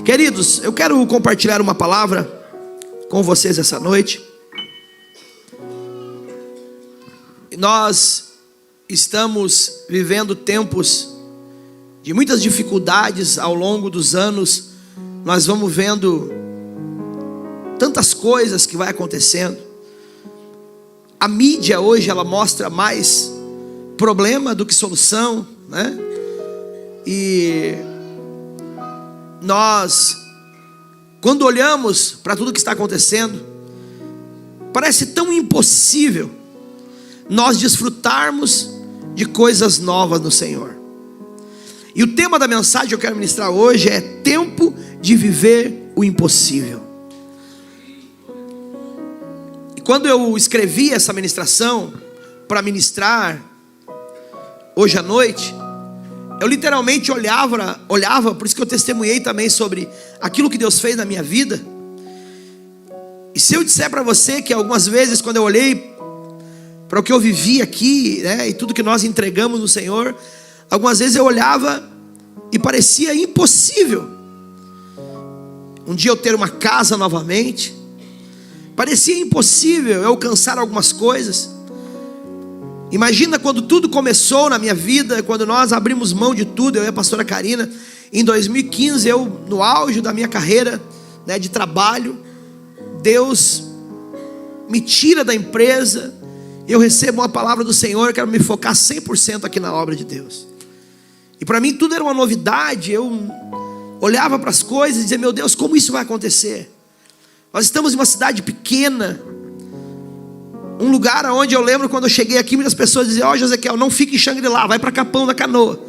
Queridos, eu quero compartilhar uma palavra com vocês essa noite. Nós estamos vivendo tempos de muitas dificuldades ao longo dos anos. Nós vamos vendo tantas coisas que vai acontecendo. A mídia hoje, ela mostra mais problema do que solução, né? E nós, quando olhamos para tudo que está acontecendo, parece tão impossível nós desfrutarmos de coisas novas no Senhor. E o tema da mensagem que eu quero ministrar hoje é tempo de viver o impossível. E quando eu escrevi essa ministração para ministrar hoje à noite, eu literalmente olhava, por isso que eu testemunhei também sobre aquilo que Deus fez na minha vida. E se eu disser para você que algumas vezes, quando eu olhei para o que eu vivi aqui, né, e tudo que nós entregamos no Senhor, algumas vezes eu olhava e parecia impossível um dia eu ter uma casa novamente. Parecia impossível eu alcançar algumas coisas. Imagina quando tudo começou na minha vida, quando nós abrimos mão de tudo, eu e a pastora Karina, em 2015, eu no auge da minha carreira, né, de trabalho, Deus me tira da empresa, eu recebo uma palavra do Senhor, eu quero me focar 100% aqui na obra de Deus. E para mim tudo era uma novidade, eu olhava para as coisas e dizia, meu Deus, como isso vai acontecer? Nós estamos em uma cidade pequena, um lugar onde eu lembro quando eu cheguei aqui, muitas pessoas diziam, ó, Josequiel, não fique em Xangri-Lá, vai para Capão da Canoa,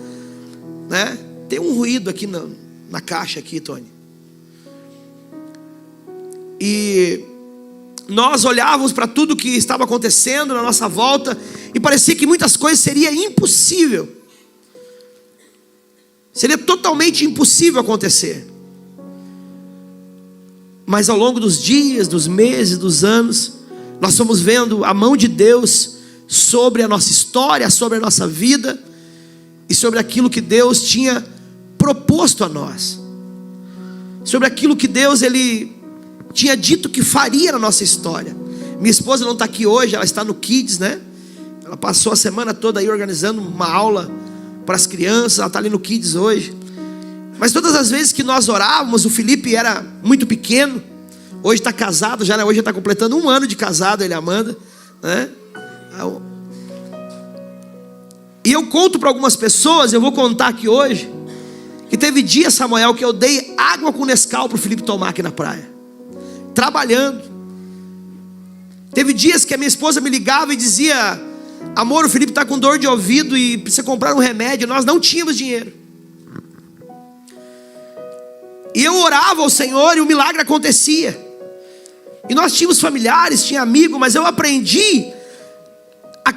né? Tem um ruído aqui na caixa aqui, Tony. E nós olhávamos para tudo que estava acontecendo na nossa volta e parecia que muitas coisas seria impossível. Seria totalmente impossível acontecer. Mas ao longo dos dias, dos meses, dos anos, nós fomos vendo a mão de Deus sobre a nossa história, sobre a nossa vida e sobre aquilo que Deus tinha proposto a nós, sobre aquilo que Deus ele tinha dito que faria na nossa história. Minha esposa não está aqui hoje, ela está no Kids, né? Ela passou a semana toda aí organizando uma aula para as crianças, ela está ali no Kids hoje. Mas todas as vezes que nós orávamos, o Felipe era muito pequeno, hoje está casado já, né? Hoje está completando 1 ano de casado, ele e a Amanda, né? E eu conto para algumas pessoas, eu vou contar aqui hoje, que teve dia, Samuel, que eu dei água com Nescau para o Felipe tomar aqui na praia, trabalhando. Teve dias que a minha esposa me ligava e dizia, amor, o Felipe está com dor de ouvido e precisa comprar um remédio. Nós não tínhamos dinheiro. E eu orava ao Senhor e o milagre acontecia. E nós tínhamos familiares, tinha amigo, mas eu aprendi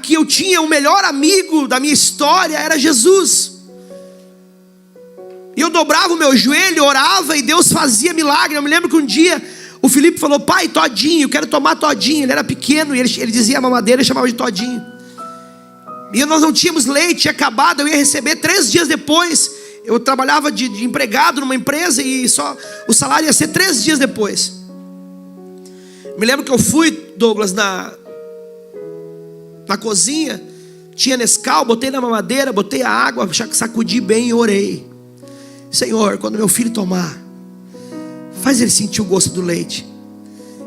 que eu tinha o melhor amigo da minha história, era Jesus. E eu dobrava o meu joelho, orava e Deus fazia milagre. Eu me lembro que um dia o Felipe falou, pai, todinho, eu quero tomar todinho. Ele era pequeno e ele dizia a mamadeira e chamava de todinho. E nós não tínhamos leite, tinha acabado, eu ia receber 3 dias depois. Eu trabalhava de empregado numa empresa e só o salário ia ser 3 dias depois. Me lembro que eu fui, Douglas, na cozinha, tinha Nescau, botei na mamadeira, botei a água, sacudi bem e orei. Senhor, quando meu filho tomar, faz ele sentir o gosto do leite.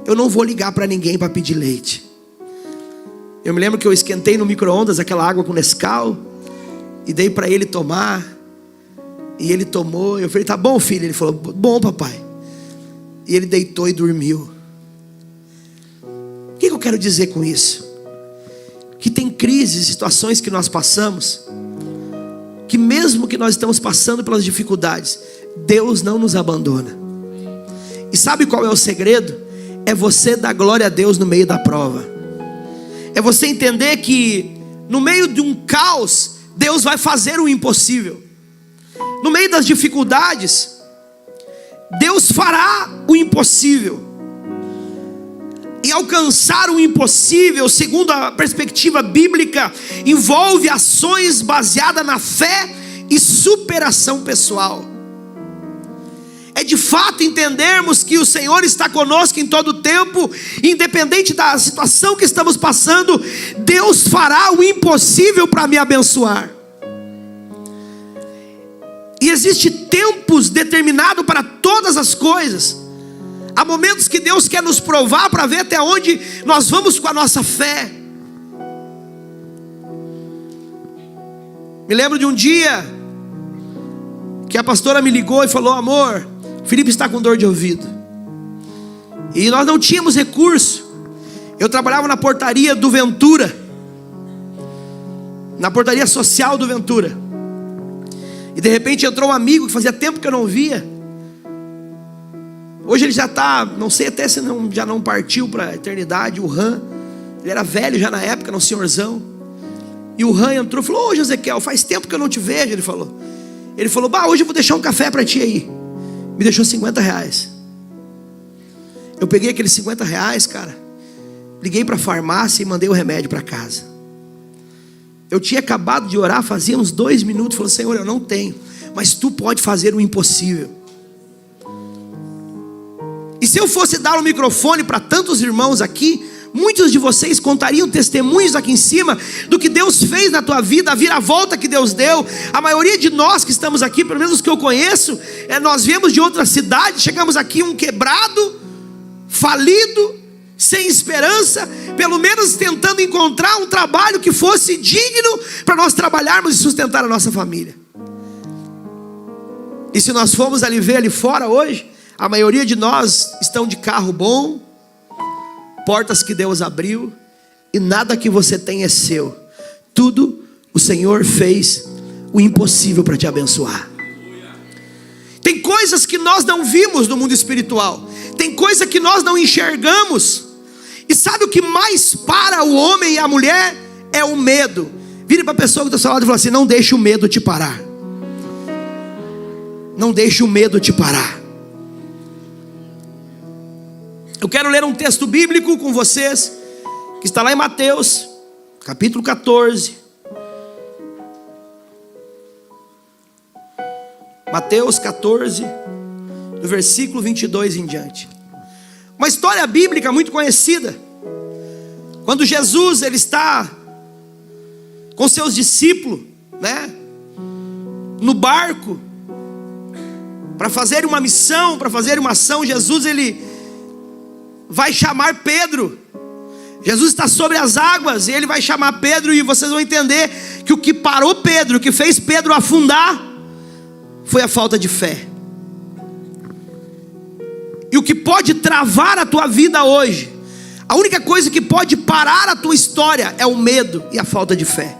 Eu não vou ligar para ninguém para pedir leite. Eu me lembro que eu esquentei no micro-ondas aquela água com Nescau e dei para ele tomar. E ele tomou. Eu falei, tá bom, filho? Ele falou, bom, papai. E ele deitou e dormiu. O que eu quero dizer com isso? Que tem crises, situações que nós passamos, que mesmo que nós estamos passando pelas dificuldades, Deus não nos abandona. E sabe qual é o segredo? É você dar glória a Deus no meio da prova. É você entender que no meio de um caos, Deus vai fazer o impossível. No meio das dificuldades, Deus fará o impossível. E alcançar o impossível, segundo a perspectiva bíblica, envolve ações baseadas na fé e superação pessoal. é de fato entendermos que o Senhor está conosco em todo o tempo, independente da situação que estamos passando. Deus fará o impossível para me abençoar. E existe tempos determinados para todas as coisas. Há momentos que Deus quer nos provar para ver até onde nós vamos com a nossa fé. Me lembro de um dia que a pastora me ligou e falou: amor, Felipe está com dor de ouvido. E nós não tínhamos recurso. Eu trabalhava na portaria do Ventura, na portaria social do Ventura. E de repente entrou um amigo que fazia tempo que eu não via. Hoje ele já está, não sei até se já não partiu para a eternidade, o Ram. Ele era velho já na época, um senhorzão. E o Ram entrou e falou: ô Jezequiel, faz tempo que eu não te vejo. Ele falou, bah, hoje eu vou deixar um café para ti aí. Me deixou R$50. Eu peguei aqueles R$50, cara, liguei para a farmácia e mandei o remédio para casa. Eu tinha acabado de orar, fazia uns 2 minutos. Falei: Senhor, eu não tenho, mas tu pode fazer o impossível. E se eu fosse dar um microfone para tantos irmãos aqui, muitos de vocês contariam testemunhos aqui em cima do que Deus fez na tua vida, a viravolta que Deus deu. A maioria de nós que estamos aqui, pelo menos os que eu conheço, nós viemos de outra cidade, chegamos aqui quebrado, falido, sem esperança, pelo menos tentando encontrar um trabalho que fosse digno para nós trabalharmos e sustentar a nossa família. E se nós formos ali ver ali fora hoje, a maioria de nós estão de carro bom, portas que Deus abriu, e nada que você tem é seu. Tudo o Senhor fez o impossível para te abençoar. Tem coisas que nós não vimos no mundo espiritual, tem coisa que nós não enxergamos. E sabe o que mais para o homem e a mulher? É o medo. Vire para a pessoa que está ao seu lado e fala assim: não deixe o medo te parar. Não deixe o medo te parar. Eu quero ler um texto bíblico com vocês, que está lá em Mateus, capítulo 14. Mateus 14, do versículo 22 em diante. Uma história bíblica muito conhecida. Quando Jesus ele está com seus discípulos, no barco, para fazer uma missão, para fazer uma ação, Jesus ele vai chamar Pedro. Jesus está sobre as águas e ele vai chamar Pedro, e vocês vão entender que o que parou Pedro, o que fez Pedro afundar, foi a falta de fé. E o que pode travar a tua vida hoje, a única coisa que pode parar a tua história é o medo e a falta de fé.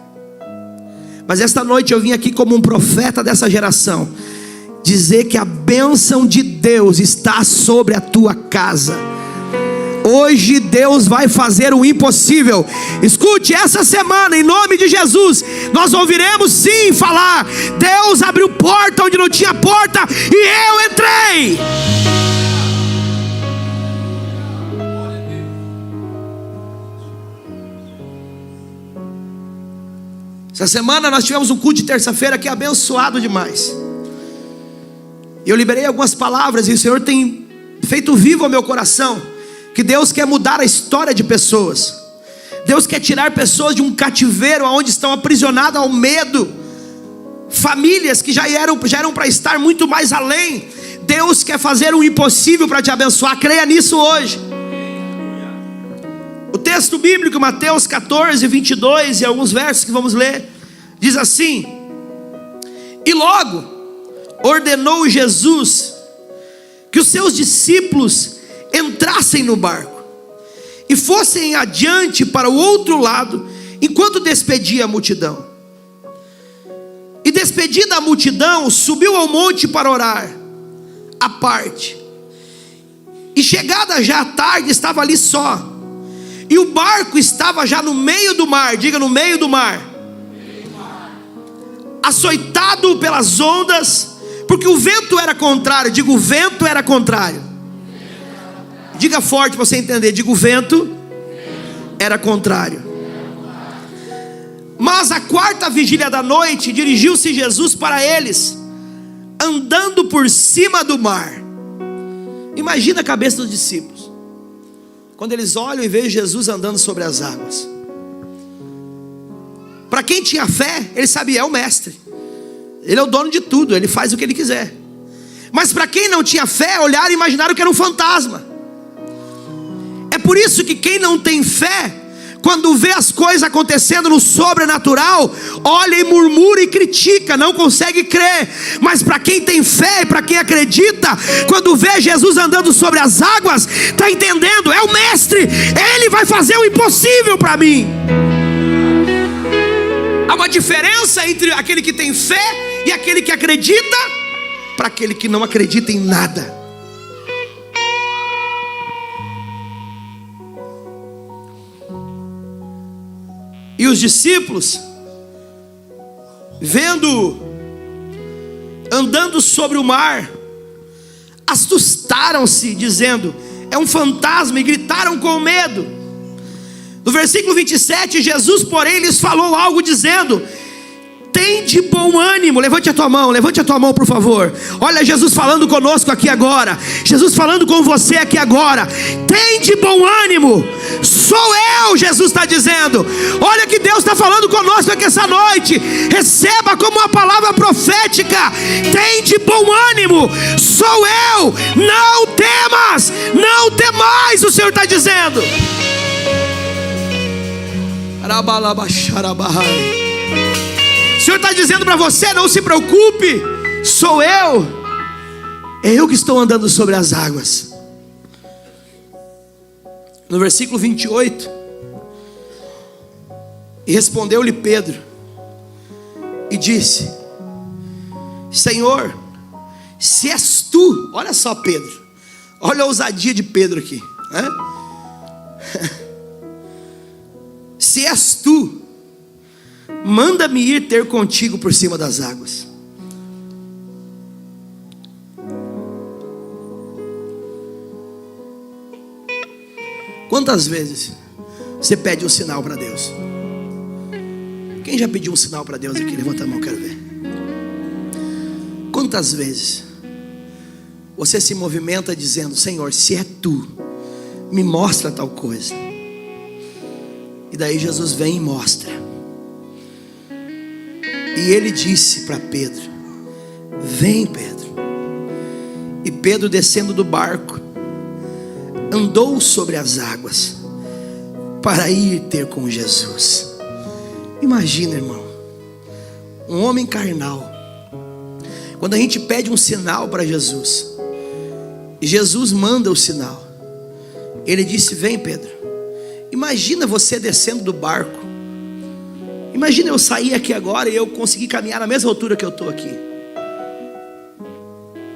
Mas esta noite eu vim aqui como um profeta dessa geração, dizer que a bênção de Deus está sobre a tua casa. Hoje Deus vai fazer o impossível. Escute, essa semana, em nome de Jesus, nós ouviremos sim falar: Deus abriu porta onde não tinha porta, e eu entrei. Essa semana nós tivemos um culto de terça-feira que é abençoado demais. E eu liberei algumas palavras, e o Senhor tem feito vivo ao meu coração que Deus quer mudar a história de pessoas. Deus quer tirar pessoas de um cativeiro onde estão aprisionadas ao medo. Famílias que já eram para estar muito mais além. Deus quer fazer o impossível para te abençoar. Creia nisso hoje. O texto bíblico, Mateus 14, 22 e alguns versos que vamos ler, diz assim: e logo ordenou Jesus que os seus discípulos entrassem no barco e fossem adiante para o outro lado, enquanto despedia a multidão. E despedida a multidão, subiu ao monte para orar à parte. E chegada já a tarde, estava ali só. E o barco estava já no meio do mar. Diga, no meio do mar. Açoitado pelas ondas, porque o vento era contrário. Diga, o vento era contrário. Diga forte para você entender. Diga, o vento era contrário. Mas à quarta vigília da noite, dirigiu-se Jesus para eles, andando por cima do mar. Imagina a cabeça dos discípulos quando eles olham e veem Jesus andando sobre as águas. Para quem tinha fé, ele sabia, é o mestre, ele é o dono de tudo, ele faz o que ele quiser. Mas para quem não tinha fé, olharam e imaginaram que era um fantasma. É por isso que quem não tem fé, quando vê as coisas acontecendo no sobrenatural, olha e murmura e critica, não consegue crer. Mas para quem tem fé, para quem acredita, quando vê Jesus andando sobre as águas, está entendendo, é o mestre, ele vai fazer o impossível para mim. Há uma diferença entre aquele que tem fé e aquele que acredita, para aquele que não acredita em nada. E os discípulos, andando sobre o mar, assustaram-se, dizendo, é um fantasma, e gritaram com medo. No versículo 27, Jesus, porém, lhes falou algo dizendo, tem de bom ânimo. Levante a tua mão, por favor. Olha Jesus falando conosco aqui agora, Jesus falando com você aqui agora. Tem de bom ânimo, sou eu, Jesus está dizendo. Olha que Deus está falando conosco aqui essa noite. Receba como uma palavra profética. Tem de bom ânimo, sou eu, não temas, não temais, o Senhor está dizendo. O Senhor está dizendo para você, não se preocupe, sou eu, é eu que estou andando sobre as águas. No versículo 28, e respondeu-lhe Pedro, e disse, Senhor, se és tu, olha só Pedro, olha a ousadia de Pedro aqui, se és tu, manda-me ir ter contigo por cima das águas. Quantas vezes você pede um sinal para Deus? Quem já pediu um sinal para Deus aqui? Levanta a mão, quero ver. Quantas vezes você se movimenta dizendo, Senhor, se é tu, me mostra tal coisa. E daí Jesus vem e mostra. E ele disse para Pedro, vem Pedro. E Pedro, descendo do barco, andou sobre as águas para ir ter com Jesus. Imagina, irmão, um homem carnal. Quando a gente pede um sinal para Jesus, e Jesus manda o sinal, ele disse, vem Pedro. Imagina você descendo do barco. Imagina eu sair aqui agora e eu conseguir caminhar na mesma altura que eu estou aqui.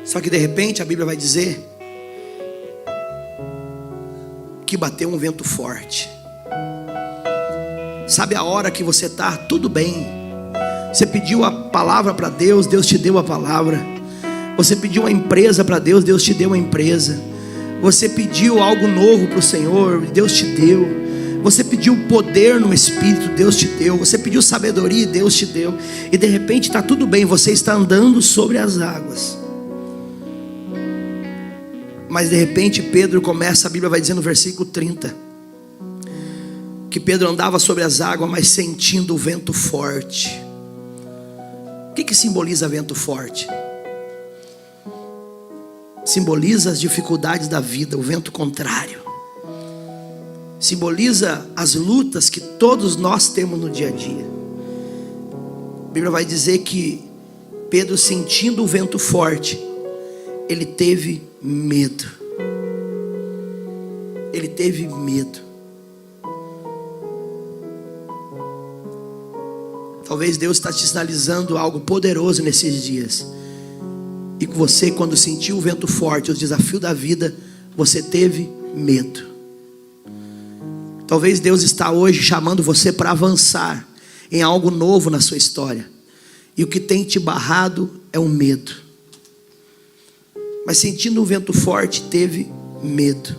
Só que de repente a Bíblia vai dizer que bateu um vento forte. Sabe a hora que você está tudo bem, você pediu a palavra para Deus, Deus te deu a palavra. Você pediu uma empresa para Deus, Deus te deu uma empresa. Você pediu algo novo para o Senhor, Deus te deu. Você pediu poder no Espírito, Deus te deu. Você pediu sabedoria, Deus te deu. E de repente está tudo bem, você está andando sobre as águas. Mas de repente Pedro começa, a Bíblia vai dizer no versículo 30, que Pedro andava sobre as águas, mas sentindo o vento forte. O que simboliza vento forte? Simboliza as dificuldades da vida, o vento contrário. Simboliza as lutas que todos nós temos no dia a dia. A Bíblia vai dizer que Pedro, sentindo o vento forte, ele teve medo. Ele teve medo. Talvez Deus está te sinalizando algo poderoso nesses dias. E que você, quando sentiu o vento forte, o desafio da vida, você teve medo. Talvez Deus está hoje chamando você para avançar em algo novo na sua história. E o que tem te barrado é o medo. Mas sentindo o vento forte, teve medo.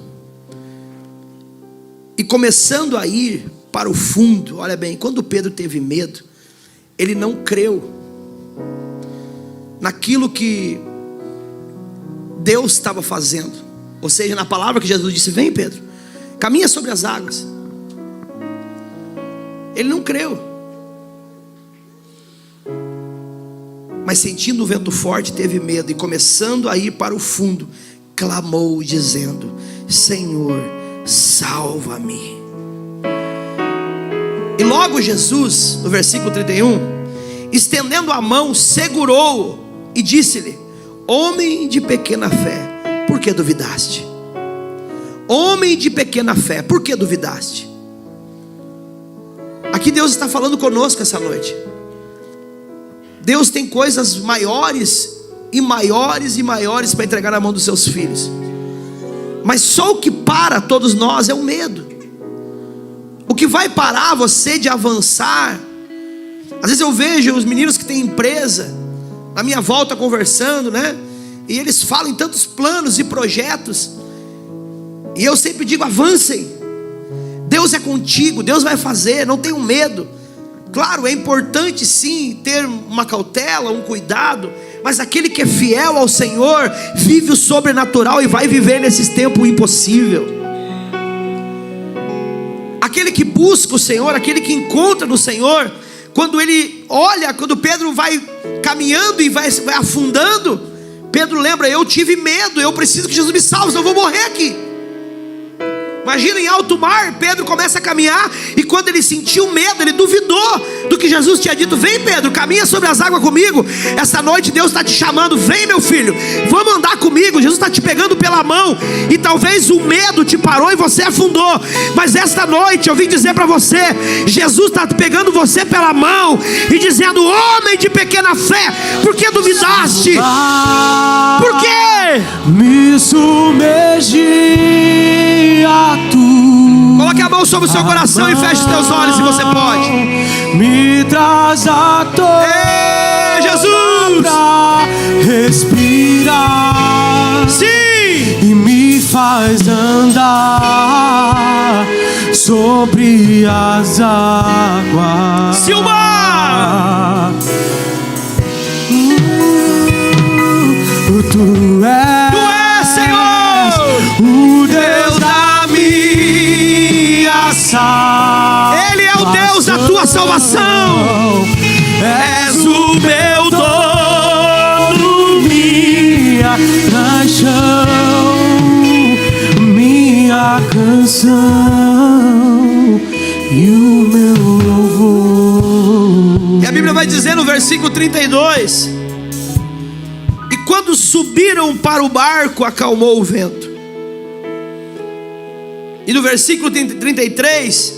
E começando a ir para o fundo, olha bem, quando Pedro teve medo, ele não creu naquilo que Deus estava fazendo, Ou seja, na palavra que Jesus disse: vem, Pedro, caminha sobre as águas. Ele não creu, mas sentindo o vento forte, teve medo, e começando a ir para o fundo, clamou dizendo: Senhor, salva-me. E logo Jesus, no versículo 31, estendendo a mão, segurou-o e disse-lhe: homem de pequena fé, por que duvidaste? Homem de pequena fé, por que duvidaste? Aqui Deus está falando conosco essa noite. Deus tem coisas maiores e maiores e maiores para entregar na mão dos seus filhos. Mas só o que para todos nós é o medo. O que vai parar você de avançar? Às vezes eu vejo os meninos que têm empresa na minha volta conversando, né? E eles falam em tantos planos e projetos. E eu sempre digo: avancem. Deus é contigo, Deus vai fazer, não tenham medo. Claro, é importante sim ter uma cautela, um cuidado, mas aquele que é fiel ao Senhor vive o sobrenatural e vai viver nesses tempos impossível. Aquele que busca o Senhor, aquele que encontra no Senhor, quando ele olha, quando Pedro vai caminhando e vai afundando, Pedro lembra: eu tive medo, eu preciso que Jesus me salve, senão eu vou morrer aqui. Imagina, em alto mar, Pedro começa a caminhar, e quando ele sentiu medo, ele duvidou do que Jesus tinha dito: vem, Pedro, caminha sobre as águas comigo. Essa noite Deus está te chamando: vem, meu filho, vamos andar comigo. Jesus está te pegando pela mão, e talvez o medo te parou e você afundou, mas esta noite eu vim dizer para você: Jesus está pegando você pela mão e dizendo: homem de pequena fé, por que duvidaste? Por quê? Me submergi a tu. Coloque a mão sobre o seu coração e feche os teus olhos se você pode. Me traz a tua Jesus pra respirar. Sim. E me faz andar sobre as águas. Silmar. Tu és, Senhor, o Deus da minha salvação. Ele é o Deus da tua salvação. És o meu dono, minha paixão, minha canção e o meu louvor. E a Bíblia vai dizer no versículo 32: e quando subiram para o barco, acalmou o vento. E no versículo 33,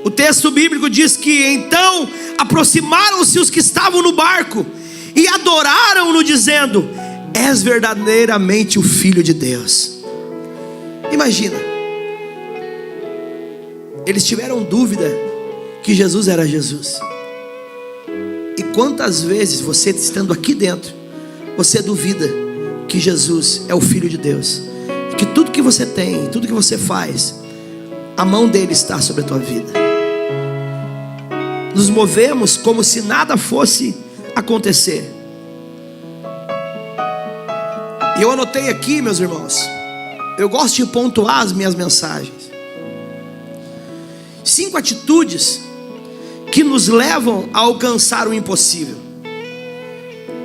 o texto bíblico diz que então aproximaram-se os que estavam no barco e adoraram-no, dizendo: és verdadeiramente o Filho de Deus. Imagina, eles tiveram dúvida que Jesus era Jesus. E quantas vezes você, estando aqui dentro, você duvida que Jesus é o Filho de Deus, e que tudo que você tem, tudo que você faz, a mão dele está sobre a tua vida. Nos movemos como se nada fosse acontecer. E eu anotei aqui, meus irmãos, eu gosto de pontuar as minhas mensagens. 5 atitudes que nos levam a alcançar o impossível.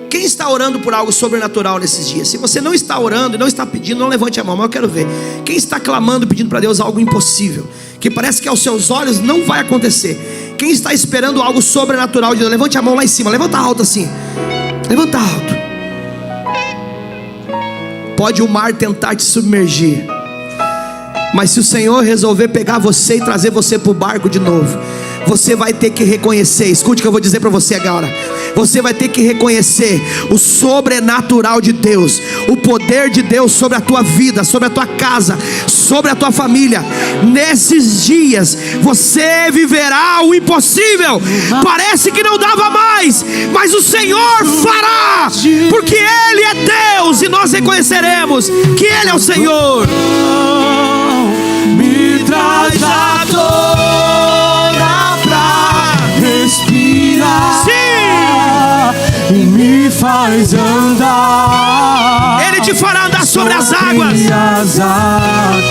Quem está orando por algo sobrenatural nesses dias? Se você não está orando e não está pedindo, não levante a mão, mas eu quero ver. Quem está clamando, pedindo para Deus algo impossível, que parece que aos seus olhos não vai acontecer? Quem está esperando algo sobrenatural de Deus? Levante a mão lá em cima, levanta alto assim. Levanta alto. Pode o mar tentar te submergir, mas se o Senhor resolver pegar você e trazer você para o barco de novo, você vai ter que reconhecer. Escute o que eu vou dizer para você agora. Você vai ter que reconhecer o sobrenatural de Deus, o poder de Deus sobre a tua vida, sobre a tua casa, sobre a tua família. Nesses dias você viverá o impossível. Parece que não dava mais, mas o Senhor fará, porque Ele é Deus, e nós reconheceremos que Ele é o Senhor. Me traz a toda pra respirar. Sim. E me faz andar. Ele te te fará andar sobre as águas.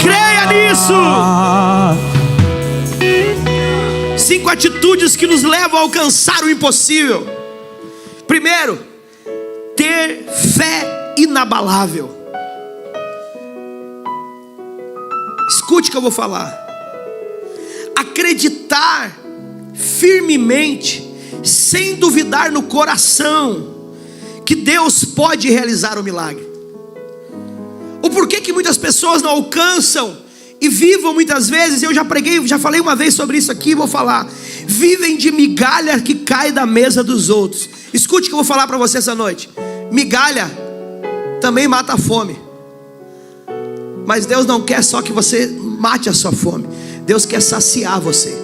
Creia nisso. 5 atitudes que nos levam a alcançar o impossível. Primeiro, ter fé inabalável. Escute o que eu vou falar. Acreditar firmemente, sem duvidar no coração, que Deus pode realizar o milagre. O porquê que muitas pessoas não alcançam e vivam muitas vezes, eu já preguei, já falei uma vez sobre isso aqui, vou falar. Vivem de migalha que cai da mesa dos outros. Escute o que eu vou falar para você essa noite. Migalha também mata a fome. Mas Deus não quer só que você mate a sua fome. Deus quer saciar você.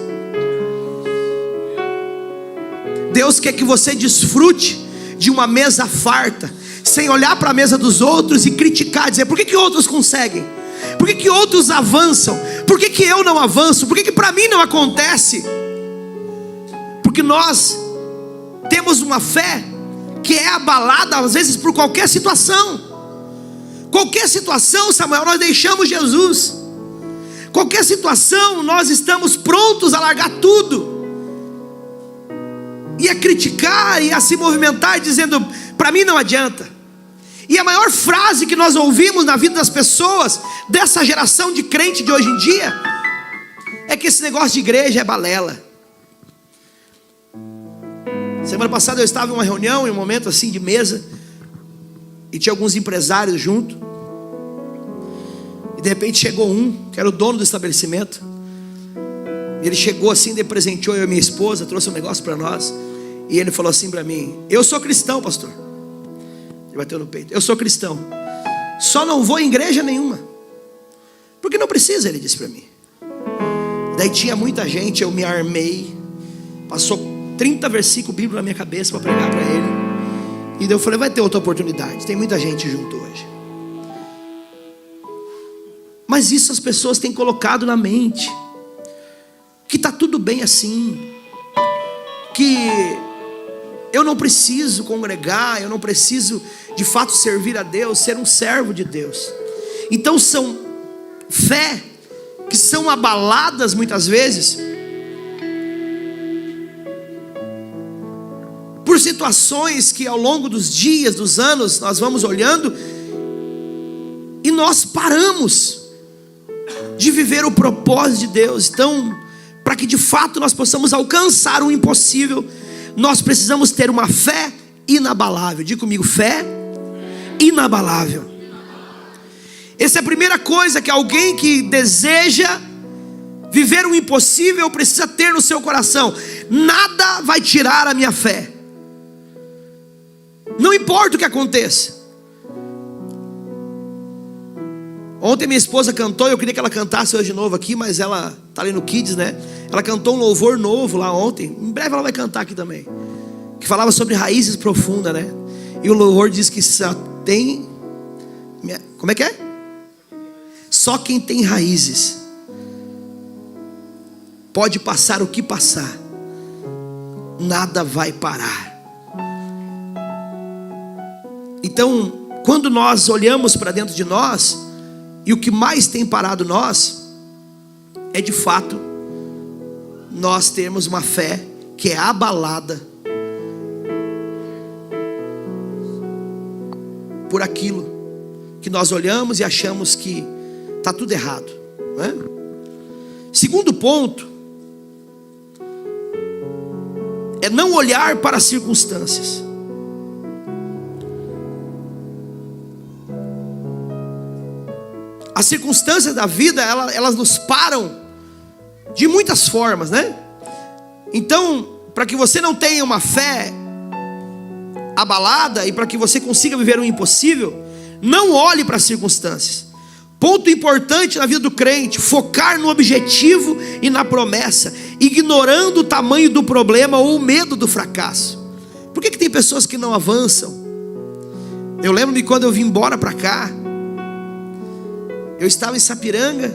Deus quer que você desfrute de uma mesa farta, sem olhar para a mesa dos outros e criticar, dizer: por que outros conseguem? Por que outros avançam? Por que eu não avanço? Por que para mim não acontece? Porque nós temos uma fé que é abalada às vezes por qualquer situação. Qualquer situação, Samuel, nós deixamos Jesus. Qualquer situação, nós estamos prontos a largar tudo e a criticar e a se movimentar, dizendo: para mim não adianta. E a maior frase que nós ouvimos na vida das pessoas dessa geração de crente de hoje em dia é que esse negócio de igreja é balela. Semana passada eu estava em uma reunião, em um momento assim de mesa, e tinha alguns empresários junto, e de repente chegou um, que era o dono do estabelecimento, e ele chegou assim, presenteou eu e minha esposa, trouxe um negócio para nós, e ele falou assim para mim: eu sou cristão, pastor. Ele bateu no peito: eu sou cristão, só não vou em igreja nenhuma, porque não precisa, ele disse para mim. Daí tinha muita gente, eu me armei, passou 30 versículos bíblicos na minha cabeça para pregar para ele. E daí eu falei: vai ter outra oportunidade, tem muita gente junto hoje. Mas isso as pessoas têm colocado na mente, que está tudo bem assim, que eu não preciso congregar, eu não preciso de fato servir a Deus, ser um servo de Deus. Então são fé que são abaladas muitas vezes por situações que ao longo dos dias, dos anos, nós vamos olhando e nós paramos de viver o propósito de Deus. Então, para que de fato nós possamos alcançar o impossível, nós precisamos ter uma fé inabalável. Diga comigo: fé inabalável. Essa é a primeira coisa que alguém que deseja viver o impossível precisa ter no seu coração. Nada vai tirar a minha fé, não importa o que aconteça. Ontem minha esposa cantou, eu queria que ela cantasse hoje de novo aqui, mas ela está ali no Kids, né? Ela cantou um louvor novo lá ontem, em breve ela vai cantar aqui também, que falava sobre raízes profundas, né? E o louvor diz que só tem... Como é que é? Só quem tem raízes pode passar o que passar, nada vai parar. Então, quando nós olhamos para dentro de nós, e o que mais tem parado nós é de fato nós temos uma fé que é abalada por aquilo que nós olhamos e achamos que está tudo errado, não é? Segundo ponto é não olhar para as circunstâncias. As circunstâncias da vida, elas nos param de muitas formas, né? Então, para que você não tenha uma fé abalada e para que você consiga viver o impossível, não olhe para as circunstâncias. Ponto importante na vida do crente: focar no objetivo e na promessa, ignorando o tamanho do problema ou o medo do fracasso. Por que tem pessoas que não avançam? Eu lembro-me quando eu vim embora para cá, eu estava em Sapiranga,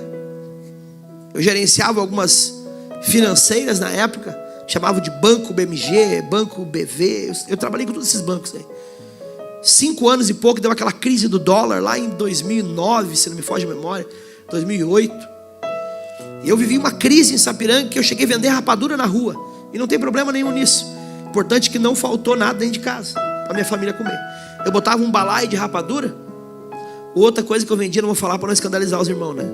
eu gerenciava algumas financeiras na época, chamavam de Banco BMG, Banco BV, eu trabalhei com todos esses bancos aí. 5 anos e pouco, deu aquela crise do dólar lá em 2009, se não me foge a memória, 2008. E eu vivi uma crise em Sapiranga que eu cheguei a vender rapadura na rua. E não tem problema nenhum nisso. Importante que não faltou nada dentro de casa para minha família comer. Eu botava um balaio de rapadura. Outra coisa que eu vendia, não vou falar para não escandalizar os irmãos, né?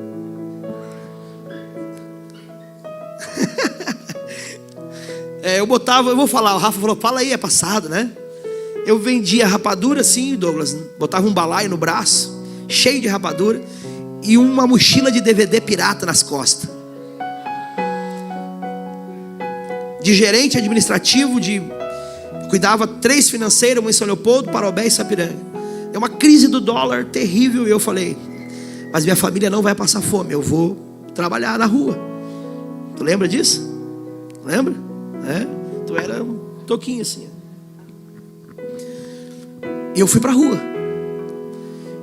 Eu vou falar, o Rafa falou, fala aí, é passado, né? Eu vendia rapadura assim, Douglas, botava um balaio no braço, cheio de rapadura, e uma mochila de DVD pirata nas costas. De gerente administrativo, cuidava 3 financeiras, uma em São Leopoldo, Parobé e Sapiranga. É uma crise do dólar terrível, e eu falei, mas minha família não vai passar fome, eu vou trabalhar na rua. Tu lembra disso? Lembra? Tu era um toquinho assim. E eu fui para a rua.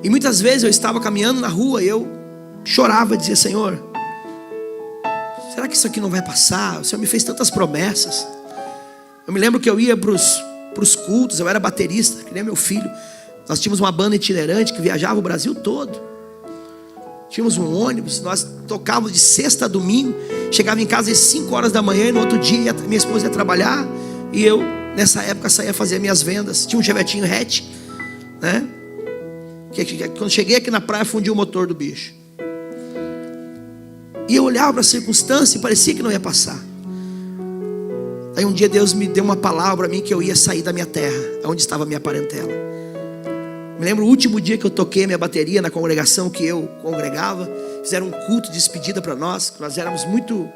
E muitas vezes eu estava caminhando na rua e eu chorava e dizia, Senhor, será que isso aqui não vai passar? O Senhor me fez tantas promessas. Eu me lembro que eu ia para os cultos, eu era baterista, que nem meu filho. Nós tínhamos uma banda itinerante que viajava o Brasil todo. Tínhamos um ônibus, nós tocávamos de sexta a domingo. Chegava em casa às 5 horas da manhã e no outro dia minha esposa ia trabalhar. E eu, nessa época, saía fazer minhas vendas. Tinha um chevetinho hatch, né? Que quando cheguei aqui na praia, fundiu o motor do bicho. E eu olhava para a circunstância e parecia que não ia passar. Aí um dia Deus me deu uma palavra para mim que eu ia sair da minha terra, onde estava a minha parentela. Me lembro o último dia que eu toquei minha bateria na congregação que eu congregava. Fizeram um culto de despedida para nós. Nós éramos muito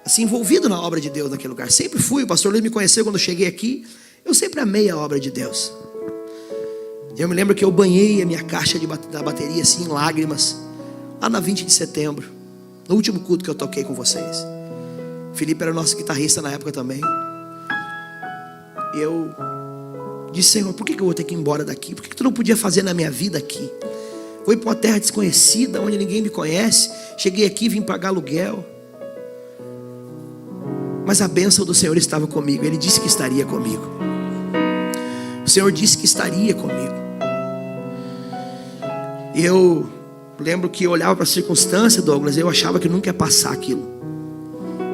assim, envolvidos na obra de Deus naquele lugar. Sempre fui, o pastor Luiz me conheceu quando eu cheguei aqui. Eu sempre amei a obra de Deus. Eu me lembro que eu banhei a minha caixa da bateria assim, em lágrimas, lá na 20 de setembro, no último culto que eu toquei com vocês. Felipe era nosso guitarrista na época também. E eu disse, Senhor, por que eu vou ter que ir embora daqui? Por que tu não podia fazer na minha vida aqui? Fui para uma terra desconhecida, onde ninguém me conhece. Cheguei aqui, vim pagar aluguel. Mas a bênção do Senhor estava comigo. Ele disse que estaria comigo. O Senhor disse que estaria comigo. E eu lembro que eu olhava para a circunstância, Douglas, eu achava que nunca ia passar aquilo.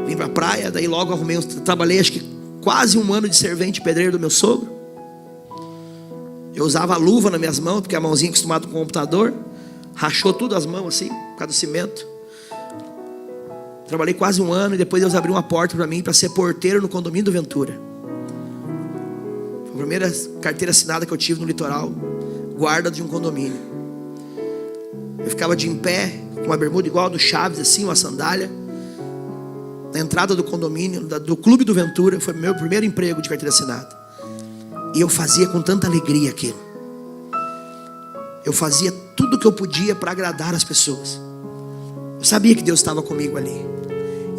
Vim para a praia, daí logo arrumei, trabalhei acho que quase 1 ano de servente pedreiro do meu sogro. Eu usava a luva nas minhas mãos, porque a mãozinha acostumada com o computador, rachou tudo as mãos assim, por causa do cimento. Trabalhei quase 1 ano e depois Deus abriu uma porta para mim para ser porteiro no condomínio do Ventura. Foi a primeira carteira assinada que eu tive no litoral, guarda de um condomínio. Eu ficava de em pé, com uma bermuda igual a do Chaves, assim, uma sandália, na entrada do condomínio, do Clube do Ventura. Foi meu primeiro emprego de carteira assinada. E eu fazia com tanta alegria aquilo. Eu fazia tudo o que eu podia para agradar as pessoas. Eu sabia que Deus estava comigo ali.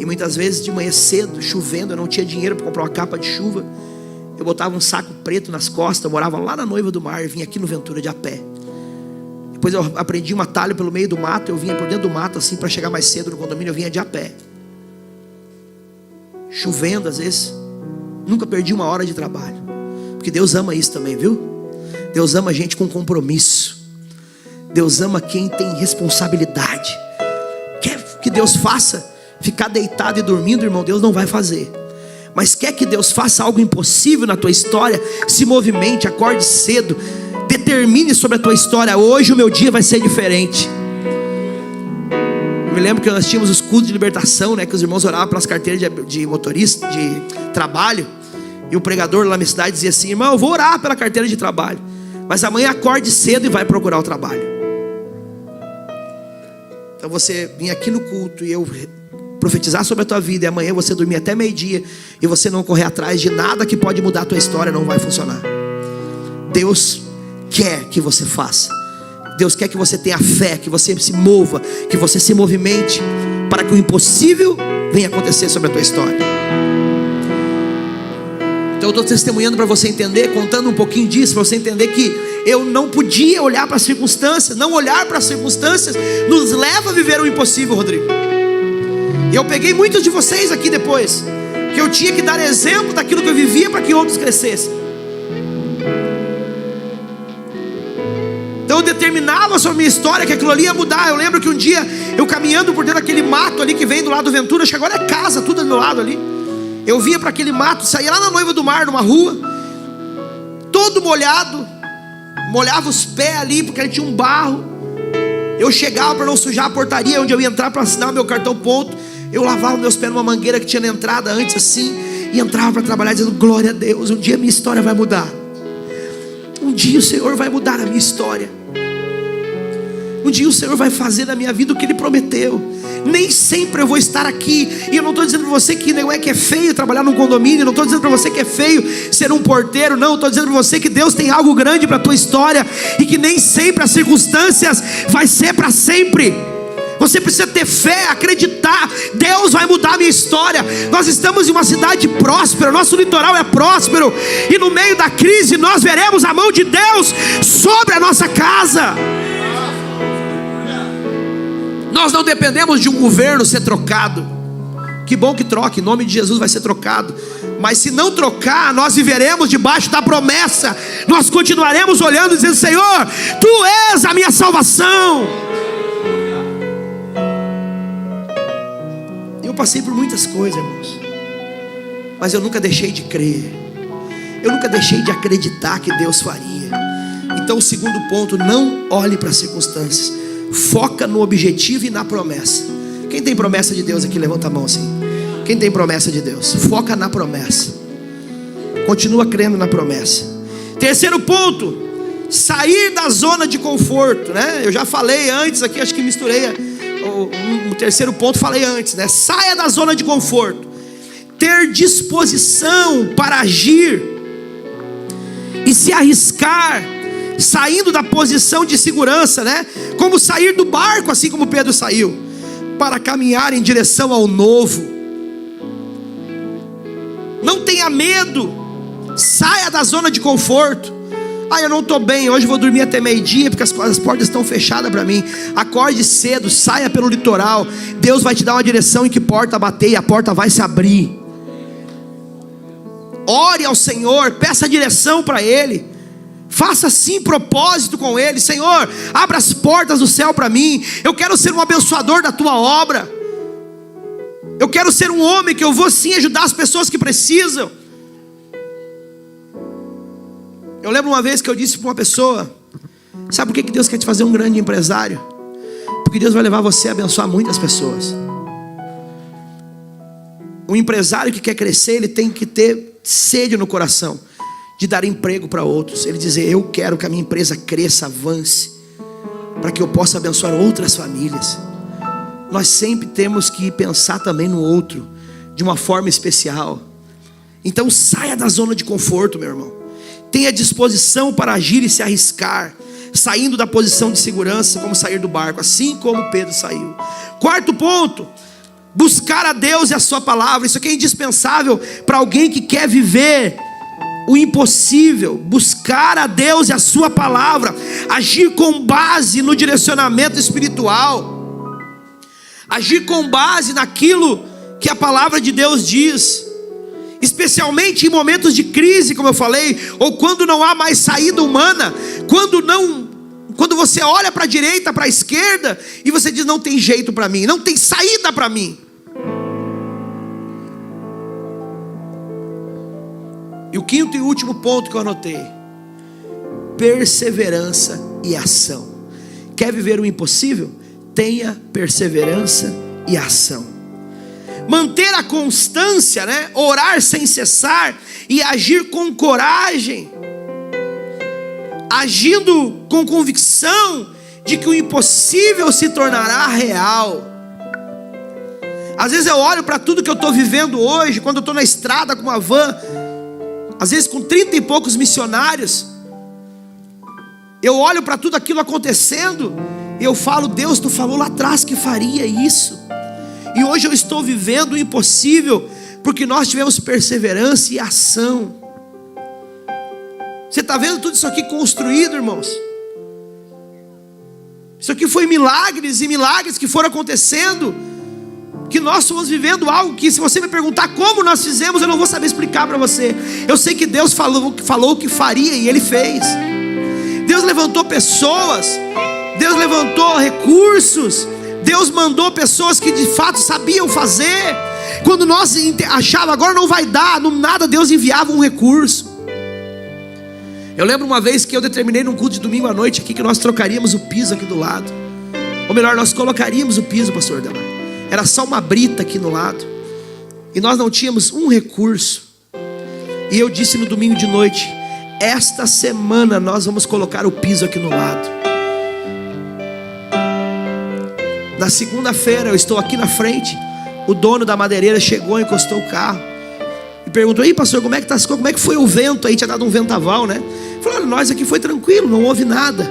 E muitas vezes de manhã cedo, chovendo, eu não tinha dinheiro para comprar uma capa de chuva. Eu botava um saco preto nas costas. Eu morava lá na Noiva do Mar e vinha aqui no Ventura de a pé. Depois eu aprendi um atalho pelo meio do mato. Eu vinha por dentro do mato assim para chegar mais cedo no condomínio. Eu vinha de a pé. Chovendo às vezes. Nunca perdi 1 hora de trabalho. Porque Deus ama isso também, viu? Deus ama gente com compromisso. Deus ama quem tem responsabilidade. Quer que Deus faça ficar deitado e dormindo, irmão? Deus não vai fazer. Mas quer que Deus faça algo impossível na tua história? Se movimente, acorde cedo, determine sobre a tua história. Hoje o meu dia vai ser diferente. Eu me lembro que nós tínhamos os cultos de libertação, né? Que os irmãos oravam pelas carteiras de motorista, de trabalho. E o pregador lá na minha cidade dizia assim: irmão, eu vou orar pela carteira de trabalho, mas amanhã acorde cedo e vai procurar o trabalho. Então você vir aqui no culto e eu profetizar sobre a tua vida, e amanhã você dormir até meio-dia e você não correr atrás de nada que pode mudar a tua história, não vai funcionar. Deus quer que você faça. Deus quer que você tenha fé, que você se mova, que você se movimente para que o impossível venha acontecer sobre a tua história. Então eu estou testemunhando para você entender, contando um pouquinho disso, para você entender que eu não podia olhar para as circunstâncias. Não olhar para as circunstâncias nos leva a viver o impossível, Rodrigo. E eu peguei muitos de vocês aqui depois, que eu tinha que dar exemplo daquilo que eu vivia para que outros crescessem. determinava sobre a minha história que aquilo ali ia mudar. Eu lembro que um dia, eu caminhando por dentro daquele mato ali que vem do lado do Ventura, acho que agora é casa, tudo do meu lado ali. Eu vinha para aquele mato, saía lá na Noiva do Mar, numa rua, todo molhado, molhava os pés ali, porque ali tinha um barro. Eu chegava para não sujar a portaria onde eu ia entrar para assinar o meu cartão ponto. Eu lavava meus pés numa mangueira que tinha na entrada antes assim, e entrava para trabalhar dizendo: glória a Deus, um dia a minha história vai mudar. Um dia o Senhor vai mudar a minha história. Um dia o Senhor vai fazer na minha vida o que Ele prometeu. Nem sempre eu vou estar aqui. E eu não estou dizendo para você que não é que é feio trabalhar num condomínio. Não estou dizendo para você que é feio ser um porteiro. Não, estou dizendo para você que Deus tem algo grande para a tua história. E que nem sempre as circunstâncias vai ser para sempre. Você precisa ter fé, acreditar. Deus vai mudar a minha história. Nós estamos em uma cidade próspera, nosso litoral é próspero, e no meio da crise nós veremos a mão de Deus sobre a nossa casa. Nós não dependemos de um governo ser trocado. Que bom que troque, em nome de Jesus vai ser trocado. Mas se não trocar, nós viveremos debaixo da promessa. Nós continuaremos olhando e dizendo: Senhor, Tu és a minha salvação. Eu passei por muitas coisas, irmãos, mas eu nunca deixei de crer. Eu nunca deixei de acreditar que Deus faria. Então o segundo ponto: não olhe para as circunstâncias. Foca no objetivo e na promessa. Quem tem promessa de Deus aqui, levanta a mão assim. Quem tem promessa de Deus? Foca na promessa. Continua crendo na promessa. Terceiro ponto: sair da zona de conforto, né? Eu já falei antes aqui, acho que misturei o terceiro ponto, falei antes, né? Saia da zona de conforto. Ter disposição para agir e se arriscar, saindo da posição de segurança, né? Como sair do barco, assim como Pedro saiu, para caminhar em direção ao novo. Não tenha medo. Saia da zona de conforto. Eu não estou bem, hoje vou dormir até meio-dia porque as portas estão fechadas para mim. Acorde cedo, saia pelo litoral. Deus vai te dar uma direção em que porta bater e a porta vai se abrir. Ore ao Senhor, peça direção para Ele. Faça sim propósito com Ele. Senhor, abra as portas do céu para mim. Eu quero ser um abençoador da Tua obra. Eu quero ser um homem que eu vou sim ajudar as pessoas que precisam. Eu lembro uma vez que eu disse para uma pessoa: sabe por que Deus quer te fazer um grande empresário? Porque Deus vai levar você a abençoar muitas pessoas. Um empresário que quer crescer, ele tem que ter sede no coração de dar emprego para outros. Ele dizer: eu quero que a minha empresa cresça, avance, para que eu possa abençoar outras famílias. Nós sempre temos que pensar também no outro de uma forma especial. Então saia da zona de conforto, meu irmão. Tenha disposição para agir e se arriscar, saindo da posição de segurança, como sair do barco, assim como Pedro saiu. Quarto ponto: buscar a Deus e a sua palavra. Isso aqui é indispensável para alguém que quer viver o impossível. Buscar a Deus e a sua palavra, agir com base no direcionamento espiritual, agir com base naquilo que a palavra de Deus diz. Especialmente em momentos de crise, como eu falei, ou quando não há mais saída humana, quando você olha para a direita, para a esquerda, e você diz: não tem jeito para mim, não tem saída para mim. E o quinto e último ponto que eu anotei: perseverança e ação. Quer viver o impossível? Tenha perseverança e ação. Manter a constância, né? Orar sem cessar e agir com coragem, agindo com convicção de que o impossível se tornará real. Às vezes eu olho para tudo que eu estou vivendo hoje, quando eu estou na estrada com uma van, às vezes com 30 e poucos missionários, eu olho para tudo aquilo acontecendo e eu falo: Deus, Tu falou lá atrás que faria isso. E hoje eu estou vivendo o impossível, porque nós tivemos perseverança e ação. Você está vendo tudo isso aqui construído, irmãos? Isso aqui foi milagres e milagres que foram acontecendo, que nós estamos vivendo algo que, se você me perguntar como nós fizemos, eu não vou saber explicar para você. Eu sei que Deus falou que faria e Ele fez. Deus levantou pessoas, Deus levantou recursos, Deus mandou pessoas que de fato sabiam fazer. Quando nós achávamos agora não vai dar, no nada, Deus enviava um recurso. Eu lembro uma vez que eu determinei num culto de domingo à noite aqui que nós trocaríamos o piso aqui do lado. Ou melhor, nós colocaríamos o piso, pastor Delar. Era só uma brita aqui no lado. E nós não tínhamos um recurso. E eu disse no domingo de noite: esta semana nós vamos colocar o piso aqui no lado. Na segunda-feira eu estou aqui na frente. O dono da madeireira chegou, encostou o carro e perguntou: "Ei, pastor, como é que tá? Como é que foi o vento aí? Tinha dado um ventaval, né?" Falou: "Nós aqui foi tranquilo, não houve nada."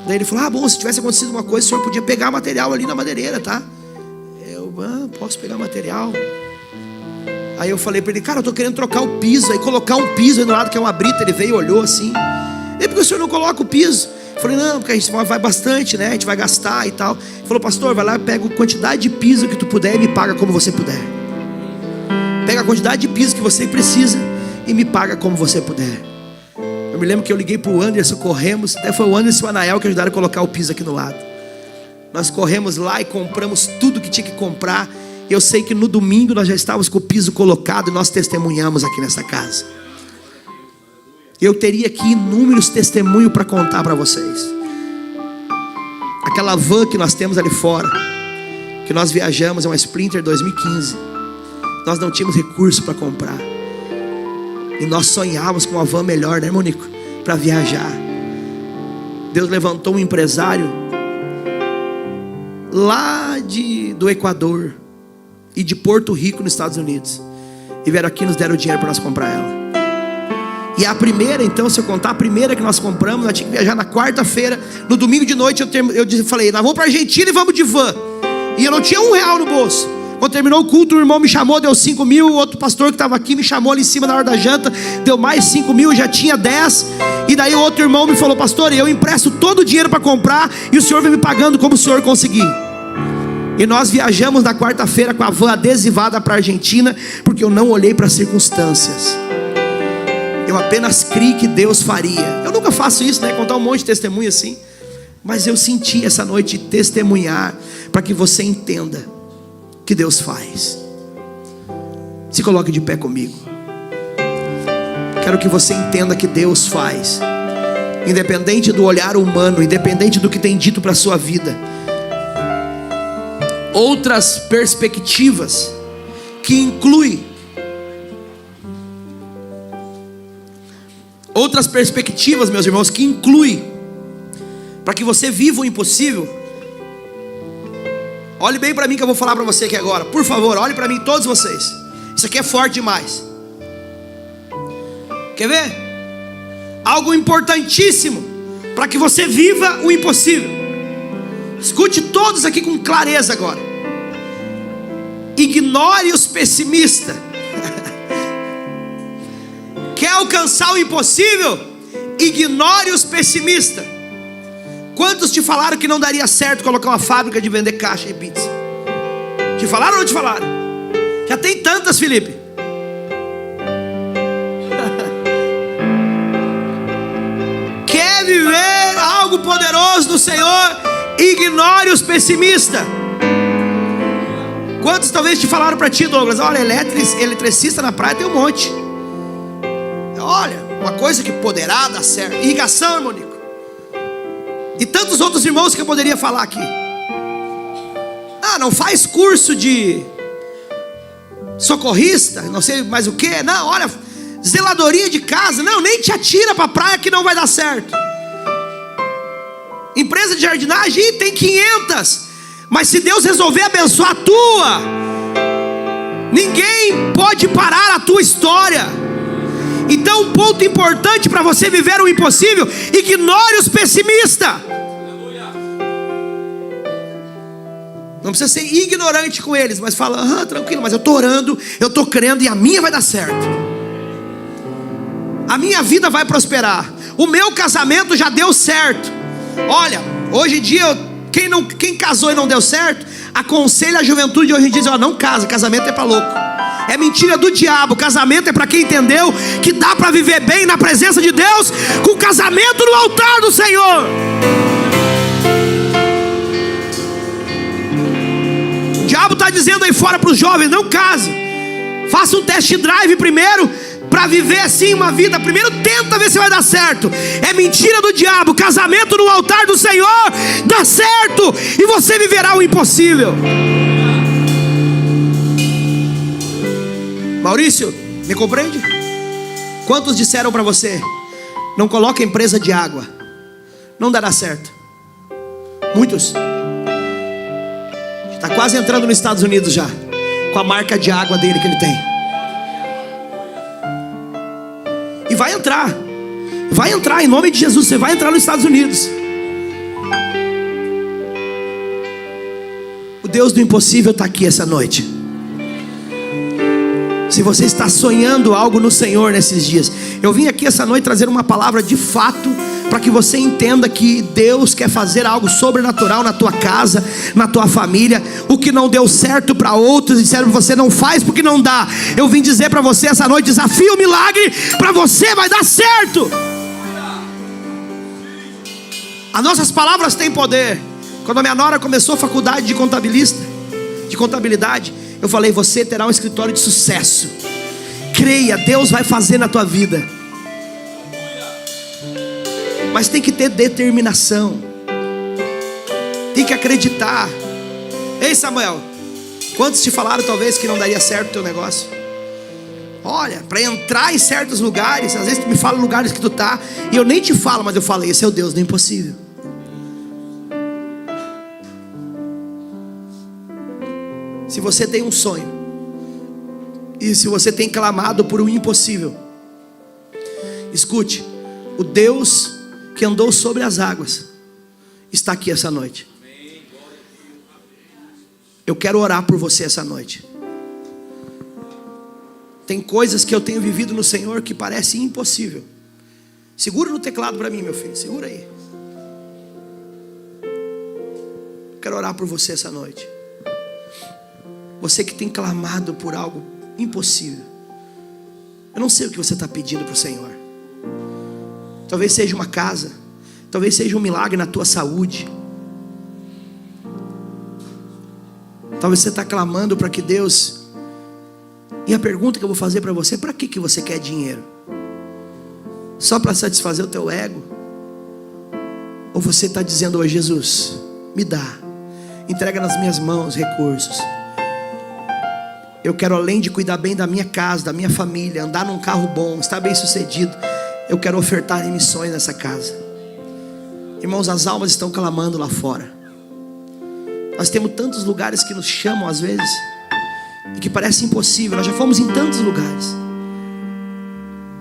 Daí ele falou: "Bom, se tivesse acontecido uma coisa, o senhor podia pegar material ali na madeireira, tá?" Eu: "Posso pegar material?" Aí eu falei para ele: "Cara, eu tô querendo trocar o piso aí, colocar um piso aí do lado que é uma brita." Ele veio e olhou assim: "E por que o senhor não coloca o piso?" Eu falei: "Não, porque a gente vai bastante, né? A gente vai gastar e tal." Ele falou: "Pastor, vai lá, pega a quantidade de piso que tu puder e me paga como você puder. Pega a quantidade de piso que você precisa e me paga como você puder." Eu me lembro que eu liguei pro Anderson, corremos. Até foi o Anderson e o Anael que ajudaram a colocar o piso aqui no lado. Nós corremos lá e compramos tudo que tinha que comprar. Eu sei que no domingo nós já estávamos com o piso colocado e nós testemunhamos aqui nessa casa. Eu teria aqui inúmeros testemunhos para contar para vocês. Aquela van que nós temos ali fora, que nós viajamos, é uma Sprinter 2015. Nós não tínhamos recurso para comprar. E nós sonhávamos com uma van melhor, né, irmão Nico? Para viajar. Deus levantou um empresário lá do Equador e de Porto Rico, nos Estados Unidos. E vieram aqui e nos deram o dinheiro para nós comprar ela. E a primeira, então, se eu contar, a primeira que nós compramos, nós tínhamos que viajar na quarta-feira. No domingo de noite eu falei: "Nós vamos para a Argentina e vamos de van." E eu não tinha R$1 no bolso. Quando terminou o culto, o irmão me chamou, deu 5 mil. O outro pastor que estava aqui me chamou ali em cima na hora da janta, deu mais 5 mil, já tinha 10. E daí o outro irmão me falou: "Pastor, eu empresto todo o dinheiro para comprar e o senhor vem me pagando como o senhor conseguir." E nós viajamos na quarta-feira com a van adesivada para a Argentina, porque eu não olhei para as circunstâncias. Eu apenas criei que Deus faria. Eu nunca faço isso, né? Contar um monte de testemunho assim. Mas eu senti essa noite testemunhar, para que você entenda que Deus faz. Se coloque de pé comigo. Quero que você entenda que Deus faz. Independente do olhar humano, independente do que tem dito para a sua vida. Outras perspectivas que inclui outras perspectivas, meus irmãos, que inclui para que você viva o impossível. Olhe bem para mim que eu vou falar para você aqui agora. Por favor, olhe para mim, todos vocês. Isso aqui é forte demais. Quer ver? Algo importantíssimo para que você viva o impossível. Escute todos aqui com clareza agora. Ignore os pessimistas. Quer alcançar o impossível? Ignore os pessimistas. Quantos te falaram que não daria certo colocar uma fábrica de vender caixa e pizza? Te falaram ou não te falaram? Já tem tantas, Felipe. Quer viver algo poderoso no Senhor? Ignore os pessimistas. Quantos talvez te falaram para ti, Douglas: "Olha, eletricista na praia tem um monte. Olha, uma coisa que poderá dar certo." Irrigação, irmão Nico. E tantos outros irmãos que eu poderia falar aqui. Não faz curso de socorrista, não sei mais o que. Não, olha, zeladoria de casa. Não, nem te atira para a praia que não vai dar certo. Empresa de jardinagem, tem 500. Mas se Deus resolver abençoar a tua, ninguém pode parar a tua história. Então, um ponto importante para você viver o impossível: ignore os pessimistas. Não precisa ser ignorante com eles, mas fala: tranquilo, mas eu estou orando, eu estou crendo e a minha vai dar certo. A minha vida vai prosperar. O meu casamento já deu certo. Olha, hoje em dia, quem casou e não deu certo, aconselha a juventude hoje em dia: não casa, casamento é para louco. É mentira do diabo. Casamento é para quem entendeu que dá para viver bem na presença de Deus com casamento no altar do Senhor. O diabo está dizendo aí fora para os jovens: não case, faça um test drive primeiro para viver assim uma vida. Primeiro tenta ver se vai dar certo. É mentira do diabo. Casamento no altar do Senhor dá certo e você viverá o impossível. Maurício, me compreende? Quantos disseram para você: não coloque empresa de água, não dará certo? Muitos. Está quase entrando nos Estados Unidos já, com a marca de água dele que ele tem. E vai entrar em nome de Jesus. Você vai entrar nos Estados Unidos. O Deus do impossível está aqui essa noite. Se você está sonhando algo no Senhor nesses dias, eu vim aqui essa noite trazer uma palavra de fato, para que você entenda que Deus quer fazer algo sobrenatural na tua casa, na tua família. O que não deu certo para outros, disseram que você não faz porque não dá. Eu vim dizer para você essa noite: desafio o milagre, para você vai dar certo. As nossas palavras têm poder. Quando a minha nora começou a faculdade de contabilidade, eu falei: você terá um escritório de sucesso. Creia, Deus vai fazer na tua vida. Mas tem que ter determinação, tem que acreditar. Ei Samuel, quantos te falaram talvez que não daria certo o teu negócio? Olha, para entrar em certos lugares, às vezes tu me fala lugares que tu tá, e eu nem te falo, mas eu falei: esse é o Deus do impossível. Se você tem um sonho, e se você tem clamado por um impossível, escute: o Deus que andou sobre as águas está aqui essa noite. Eu quero orar por você essa noite. Tem coisas que eu tenho vivido no Senhor que parece impossível. Segura no teclado para mim, meu filho, segura aí. Quero orar por você essa noite. Você que tem clamado por algo impossível. Eu não sei o que você está pedindo para o Senhor. Talvez seja uma casa, talvez seja um milagre na tua saúde. Talvez você está clamando para que Deus... E a pergunta que eu vou fazer para você: para que você quer dinheiro? Só para satisfazer o teu ego? Ou você está dizendo hoje: Jesus, me dá, entrega nas minhas mãos recursos. Eu quero, além de cuidar bem da minha casa, da minha família, andar num carro bom, estar bem sucedido, eu quero ofertar em missões nessa casa. Irmãos, as almas estão clamando lá fora. Nós temos tantos lugares que nos chamam às vezes, e que parece impossível. Nós já fomos em tantos lugares,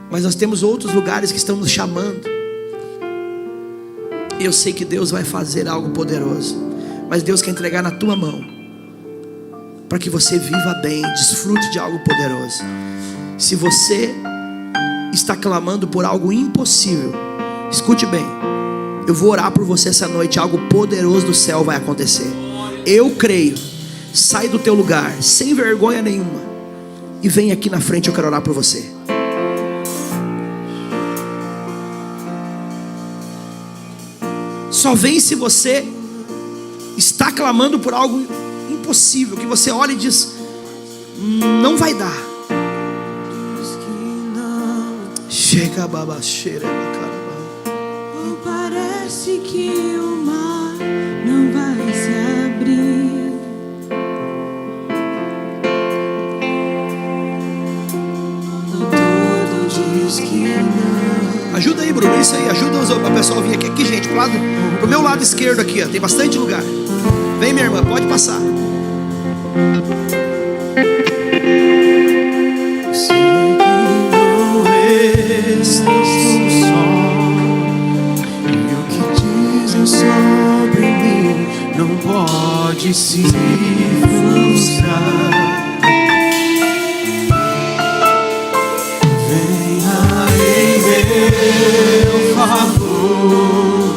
mas nós temos outros lugares que estão nos chamando. E eu sei que Deus vai fazer algo poderoso, mas Deus quer entregar na tua mão, para que você viva bem, desfrute de algo poderoso. Se você está clamando por algo impossível, escute bem, eu vou orar por você essa noite. Algo poderoso do céu vai acontecer. Eu creio. Sai do teu lugar, sem vergonha nenhuma, e vem aqui na frente. Eu quero orar por você. Só vem se você está clamando por algo impossível, que você olha e diz: não vai dar. Chega a babacheira na cara. Parece que o mar não vai se abrir. Todo diz que não. Ajuda aí, Bruno, isso aí, ajuda o pessoal a vir aqui, gente, pro meu lado esquerdo aqui, ó, tem bastante lugar. Vem, minha irmã, pode passar. Sobre mim não pode se frustrar. Venha em meu favor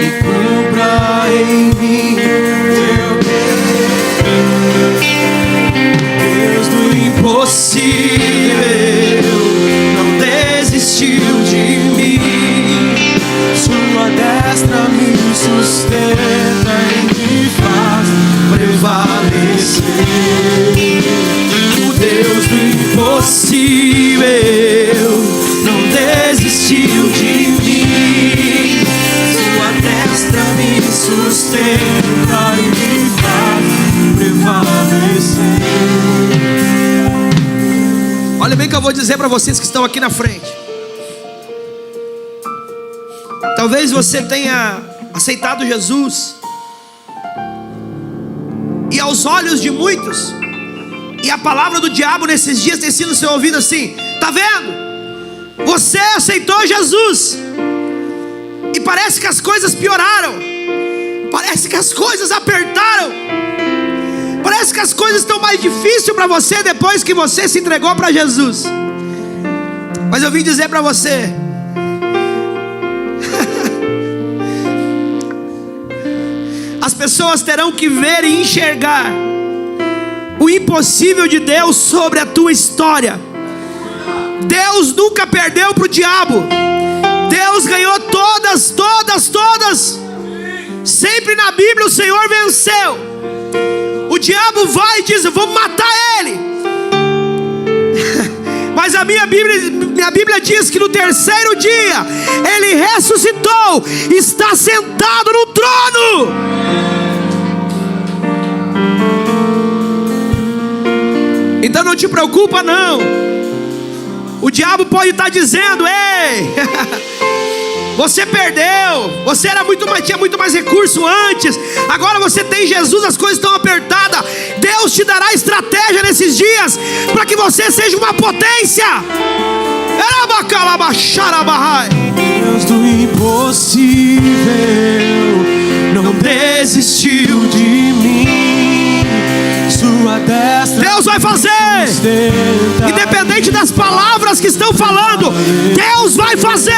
e cumpra em mim teu querer. Deus do impossível. sustenta e me faz prevalecer. Olha bem o que eu vou dizer para vocês que estão aqui na frente. Talvez você tenha aceitado Jesus, e aos olhos de muitos, e a palavra do diabo nesses dias tem sido no seu ouvido assim: tá vendo? Você aceitou Jesus, e parece que as coisas pioraram, parece que as coisas apertaram, parece que as coisas estão mais difíceis para você depois que você se entregou para Jesus. Mas eu vim dizer para você: as pessoas terão que ver e enxergar o impossível de Deus sobre a tua história. Deus nunca perdeu para o diabo. Deus ganhou todas. Sempre na Bíblia o Senhor venceu. O diabo vai e diz: vamos matar ele. Mas a minha Bíblia diz que no terceiro dia ele ressuscitou, está sentado no trono. Então não te preocupa não. O diabo pode estar dizendo: ei, você perdeu, você tinha muito mais recurso antes, agora você tem Jesus, as coisas estão apertadas. Deus te dará estratégia nesses dias para que você seja uma potência. Deus do impossível não desistiu de mim. Sua destra Deus vai fazer, independente das palavras que estão falando. Deus vai fazer.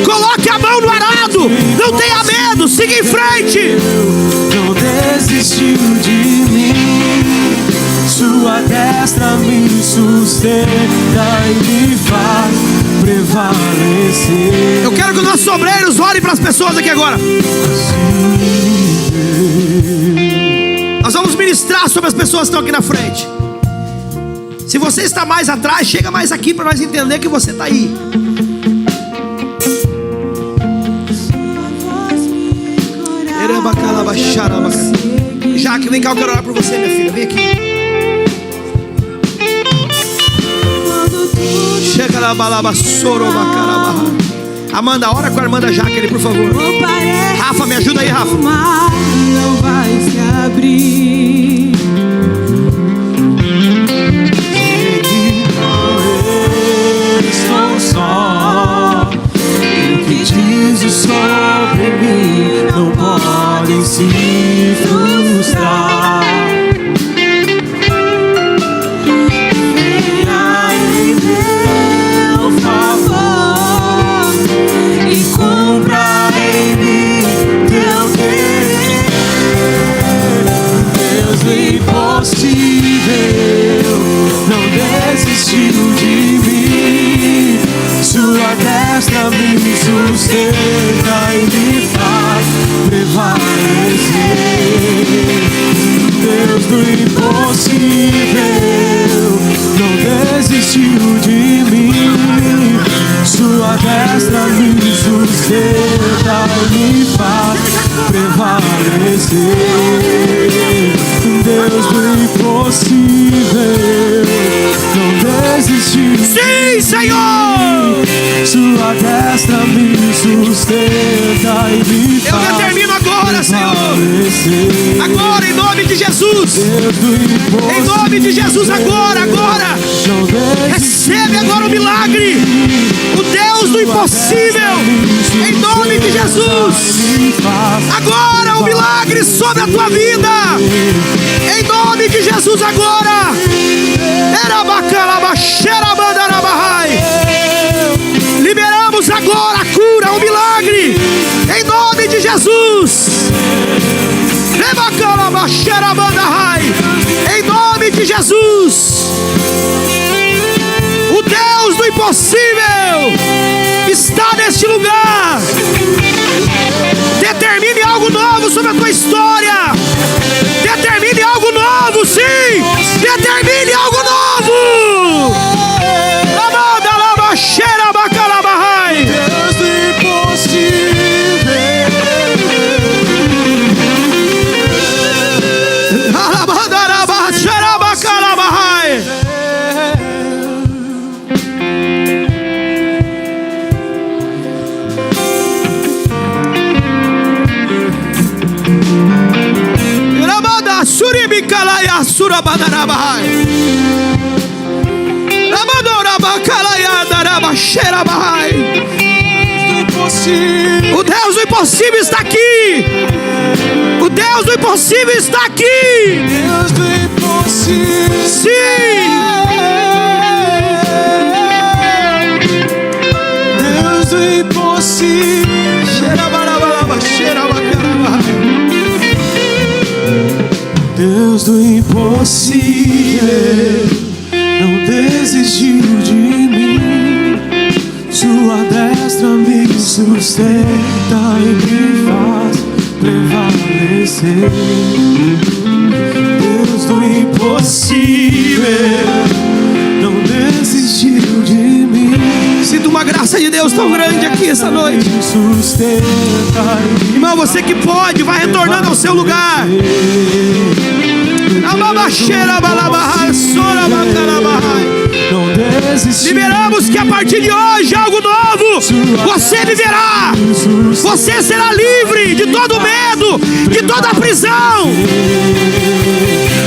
Coloque a mão no arado, não tenha medo, siga em frente. Não desistiu de mim. Sua destra me sustenta e me faz prevalecer. Eu quero que os nossos obreiros olhem para as pessoas aqui agora. Nós vamos ministrar sobre as pessoas que estão aqui na frente. Se você está mais atrás, chega mais aqui para nós entender que você está aí. Jaque, vem cá, eu quero orar por você, minha filha. Vem aqui. Chega na balaba, Amanda, ora com a irmã da Jaque, por favor. Rafa, me ajuda aí, Rafa. O mar não vai se abrir. Estou só. E o que dizes sobre mim não podem se frustrar. Venha em meu favor e cumpra em mim teu querer. Deus do impossível não desistiu de mim. Sua destra me sustenta e me faz prevalecer. Deus do impossível não desistiu de mim. Sua destra me sustenta e me faz prevalecer. Deus do impossível não desistiu. Sim, Senhor! Sua destra me sustenta e me faz. Eu determino agora, Senhor. Agora, em nome de Jesus. Em nome de Jesus, agora. Recebe agora o milagre. O Deus do impossível. Em nome de Jesus. Agora o milagre sobre a tua vida. Em nome de Jesus, agora. Liberamos agora a cura, o milagre. Em nome de Jesus. Em nome de Jesus. O Deus do impossível está neste lugar. Determine algo novo sobre a tua história. Determine algo novo, sim. Determine algo novo. Deus do impossível O Deus do impossível está aqui. O Deus do impossível está aqui. Deus do impossível. Sim. Deus do impossível. Deus do impossível não desistiu de mim. Sua destra me sustenta e me faz prevalecer. Deus do impossível não desistiu de mim. Sinto uma graça de Deus tão grande aqui essa noite. Irmão, você que pode, vai retornando ao seu lugar. Liberamos que a partir de hoje algo novo você viverá. Você será livre de todo medo, de toda prisão.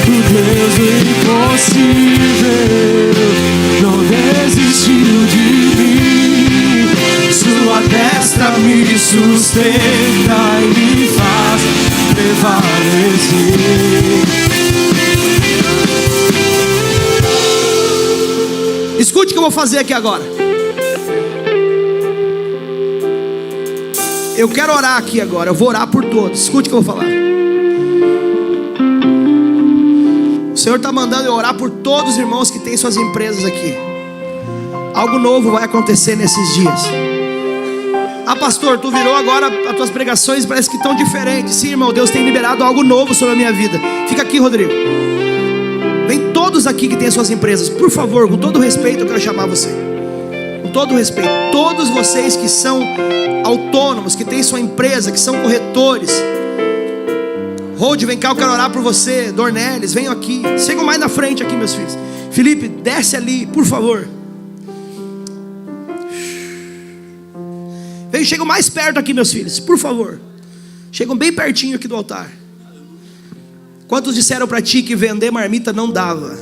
O Deus do impossível não desistiu de mim. Sua destra me sustenta e me faz prevalecer. Escute o que eu vou fazer aqui agora. Eu quero orar aqui agora. Eu vou orar por todos. Escute o que eu vou falar. O Senhor está mandando eu orar por todos os irmãos que têm suas empresas aqui. Algo novo vai acontecer nesses dias. Ah, pastor, tu virou agora, as tuas pregações parece que estão diferentes. Sim, irmão, Deus tem liberado algo novo sobre a minha vida. Fica aqui, Rodrigo. Vem todos aqui que têm suas empresas. Por favor, com todo respeito, eu quero chamar você. Com todo respeito. Todos vocês que são autônomos, que têm sua empresa, que são corretores. Rode, vem cá, eu quero orar por você. Dornelis, venham aqui. Chegam mais na frente aqui, meus filhos. Felipe, desce ali, por favor. Chegam mais perto aqui, meus filhos, por favor. Chegam bem pertinho aqui do altar. Quantos disseram para ti que vender marmita não dava?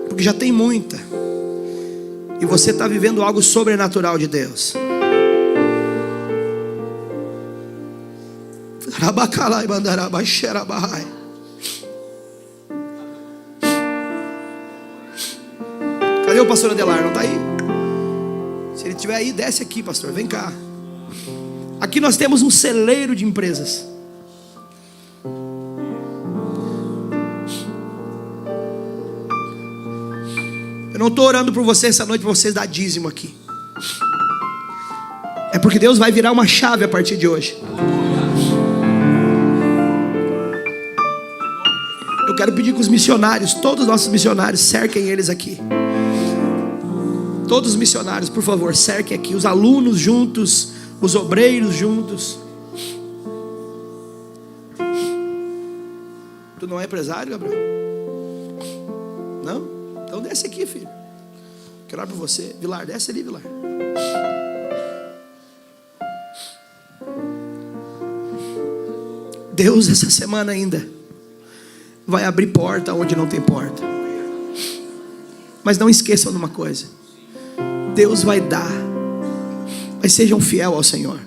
Porque já tem muita. E você está vivendo algo sobrenatural de Deus. Cadê o pastor Adelar? Não está aí? Se ele estiver aí, desce aqui, pastor, vem cá. Aqui nós temos um celeiro de empresas. Eu não estou orando por você essa noite para vocês dar dízimo aqui. É porque Deus vai virar uma chave a partir de hoje. Eu quero pedir que os missionários, todos os nossos missionários, cerquem eles aqui. Todos os missionários, por favor, cerquem aqui. Os alunos juntos, os obreiros juntos. Tu não é empresário, Gabriel? Não? Então desce aqui, filho. Quero orar por você. Vilar, desce ali, Vilar. Deus, essa semana ainda vai abrir porta onde não tem porta. Mas não esqueçam de uma coisa. Deus vai dar, mas sejam fiel ao Senhor.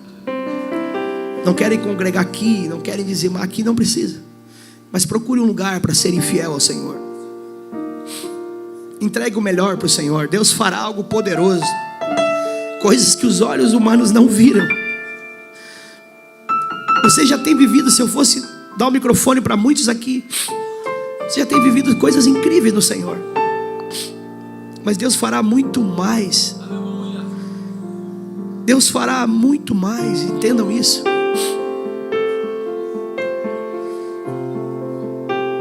Não querem congregar aqui, não querem dizimar aqui, não precisa. Mas procure um lugar para serem fiel ao Senhor. Entregue o melhor para o Senhor. Deus fará algo poderoso, coisas que os olhos humanos não viram. Você já tem vivido, se eu fosse dar o microfone para muitos aqui, você já tem vivido coisas incríveis no Senhor. Mas Deus fará muito mais. Deus fará muito mais, entendam isso.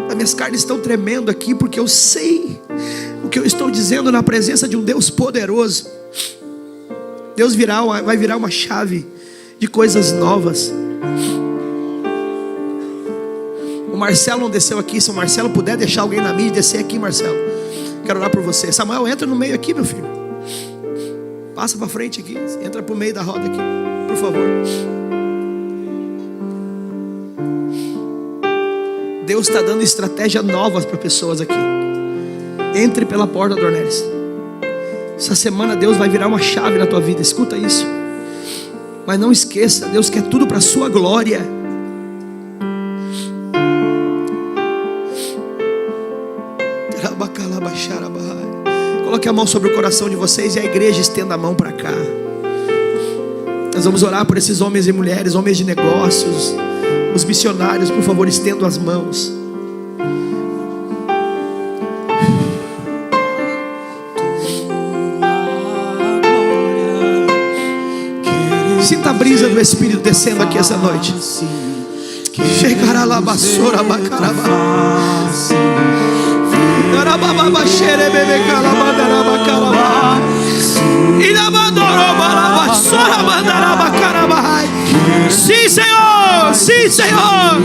As minhas carnes estão tremendo aqui, porque eu sei o que eu estou dizendo na presença de um Deus poderoso. Deus vai virar uma chave de coisas novas. O Marcelo não desceu aqui. Se o Marcelo puder deixar alguém na mídia descer aqui, Marcelo, quero orar por você. Samuel, entra no meio aqui, meu filho. Passa para frente aqui. Entra para o meio da roda aqui, por favor. Deus está dando estratégia novas para pessoas aqui. Entre pela porta, Dornelis. Essa semana Deus vai virar uma chave na tua vida. Escuta isso. Mas não esqueça, Deus quer tudo para a sua glória. Coloque a mão sobre o coração de vocês e a igreja estenda a mão para cá. Nós vamos orar por esses homens e mulheres, homens de negócios, os missionários. Por favor, estendam as mãos. Sinta a brisa do Espírito descendo aqui essa noite. Chegará lá, basura, bacarabá. Sim, Senhor, sim, Senhor.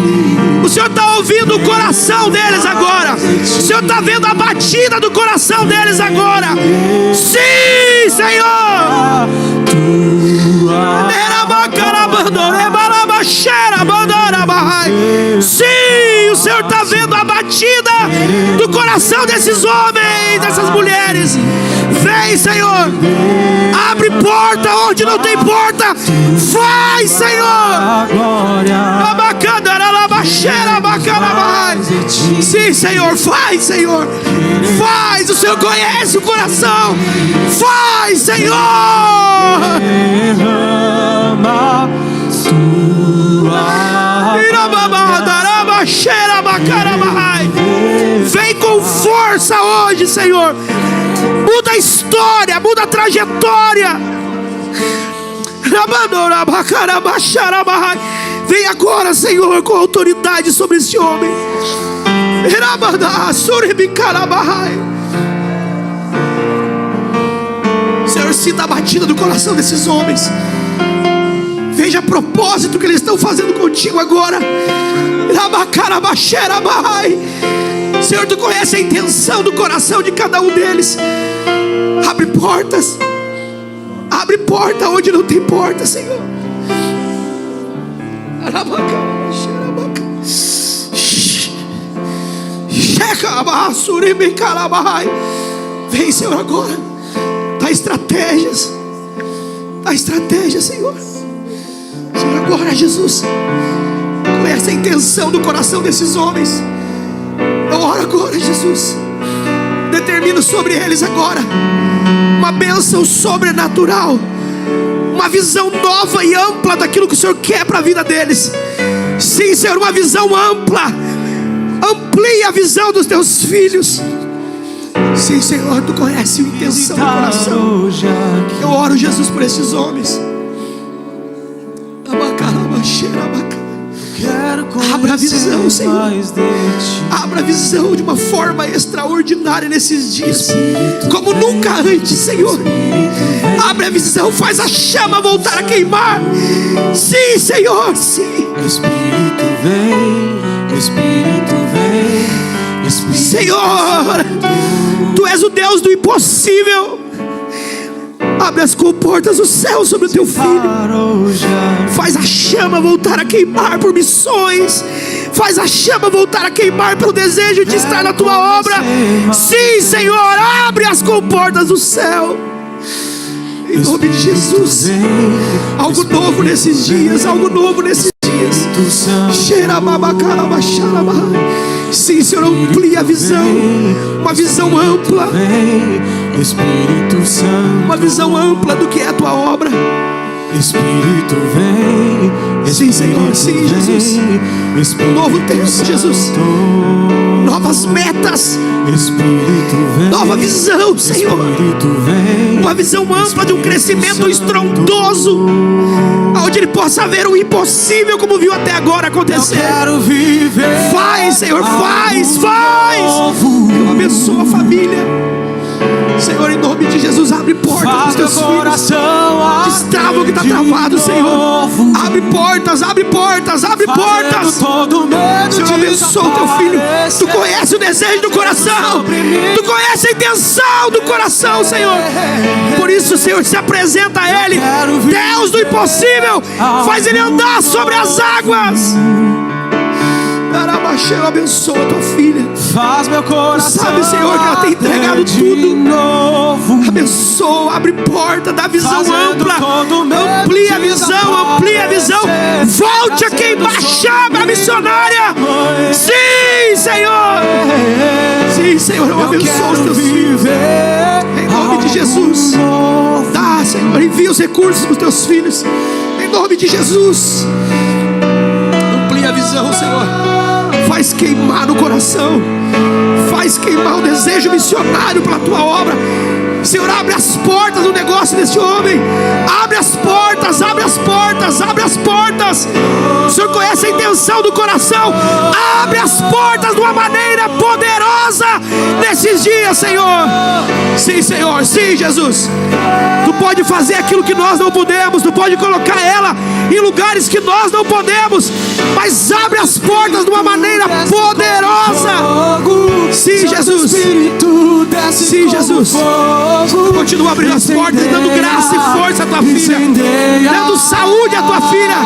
O Senhor está ouvindo o coração deles agora. O Senhor está vendo a batida do coração deles agora. Sim, Senhor. Sim, o Senhor está vendo a batida do coração desses homens, dessas mulheres. Vem, Senhor. Abre porta onde não tem porta. Vai, Senhor. Sim, Senhor, faz, Senhor. Faz, o Senhor conhece o coração. Faz, Senhor. Derrama vem com força hoje, Senhor. Muda a história, muda a trajetória. Vem agora, Senhor, com autoridade sobre esse homem. Senhor, sinta a batida do coração desses homens. Veja a propósito que eles estão fazendo contigo agora. Senhor, tu conhece a intenção do coração de cada um deles. Abre portas. Abre porta onde não tem porta, Senhor. Vem, Senhor, agora. Dá estratégias. Dá estratégias, Senhor. Senhor, agora, Jesus, conhece a intenção do coração desses homens. Eu oro agora, Jesus. Determino sobre eles agora uma bênção sobrenatural, uma visão nova e ampla daquilo que o Senhor quer para a vida deles. Sim, Senhor, uma visão ampla. Amplie a visão dos teus filhos. Sim, Senhor, tu conhece a intenção do coração. Eu oro, Jesus, por esses homens. Abra a visão, Senhor. Abra a visão de uma forma extraordinária nesses dias, como nunca antes, Senhor. Abre a visão, faz a chama voltar a queimar. Sim, Senhor, sim. Espírito vem, Espírito vem, Espírito Senhor, tu és o Deus do impossível. Abre as comportas do céu sobre o teu filho. Faz a chama voltar a queimar por missões. Faz a chama voltar a queimar pelo desejo de estar na tua obra. Sim, Senhor, abre as comportas do céu. Em nome de Jesus. Algo novo nesses dias. Algo novo nesses dias. Sim, Senhor, amplia a visão. Uma visão ampla. Espírito Santo, uma visão ampla do que é a tua obra. Espírito vem. Sim, Senhor, sim, Jesus. Novo tempo, Jesus. Novas metas. Espírito vem. Nova visão, Senhor. Espírito vem. Uma visão ampla de um crescimento estrondoso, onde ele possa ver o impossível como viu até agora acontecer. Eu quero viver. Faz, Senhor, faz. Eu abençoo a família. Senhor, em nome de Jesus, abre portas dos teus filhos. Destrava o que está travado, Senhor. Abre portas. Senhor, abençoa o teu filho. Tu conhece o desejo do coração. Tu conhece a intenção do coração, Senhor. Por isso, Senhor, se apresenta a Ele, Deus do impossível. Faz Ele andar sobre as águas. Abençoa a tua filha. Faz meu coração. Sabe, Senhor, que ela tem entregado tudo. Novo. Abençoa, abre porta, dá visão ampla. Amplia a visão, amplia a visão. Volte a queimar chama missionária. Sim, Senhor. Sim, Senhor, eu abençoo os teus filhos. Em nome de Jesus. Dá, Senhor, envia os recursos para os teus filhos. Em nome de Jesus. Amplia a visão, Senhor. Faz queimar no coração. Faz queimar o desejo missionário pela tua obra. Senhor, abre as portas do negócio desse homem. Abre as portas, abre as portas, abre as portas. O Senhor conhece a intenção do coração. Abre as portas de uma maneira poderosa nesses dias, Senhor. Sim, Senhor, sim, Jesus. Tu pode fazer aquilo que nós não podemos. Tu pode colocar ela em lugares que nós não podemos. Mas abre as portas de uma maneira poderosa. Sim, Jesus. Sim, Jesus. Continua abrindo as portas e dando graça e força à tua filha, dando saúde à tua filha,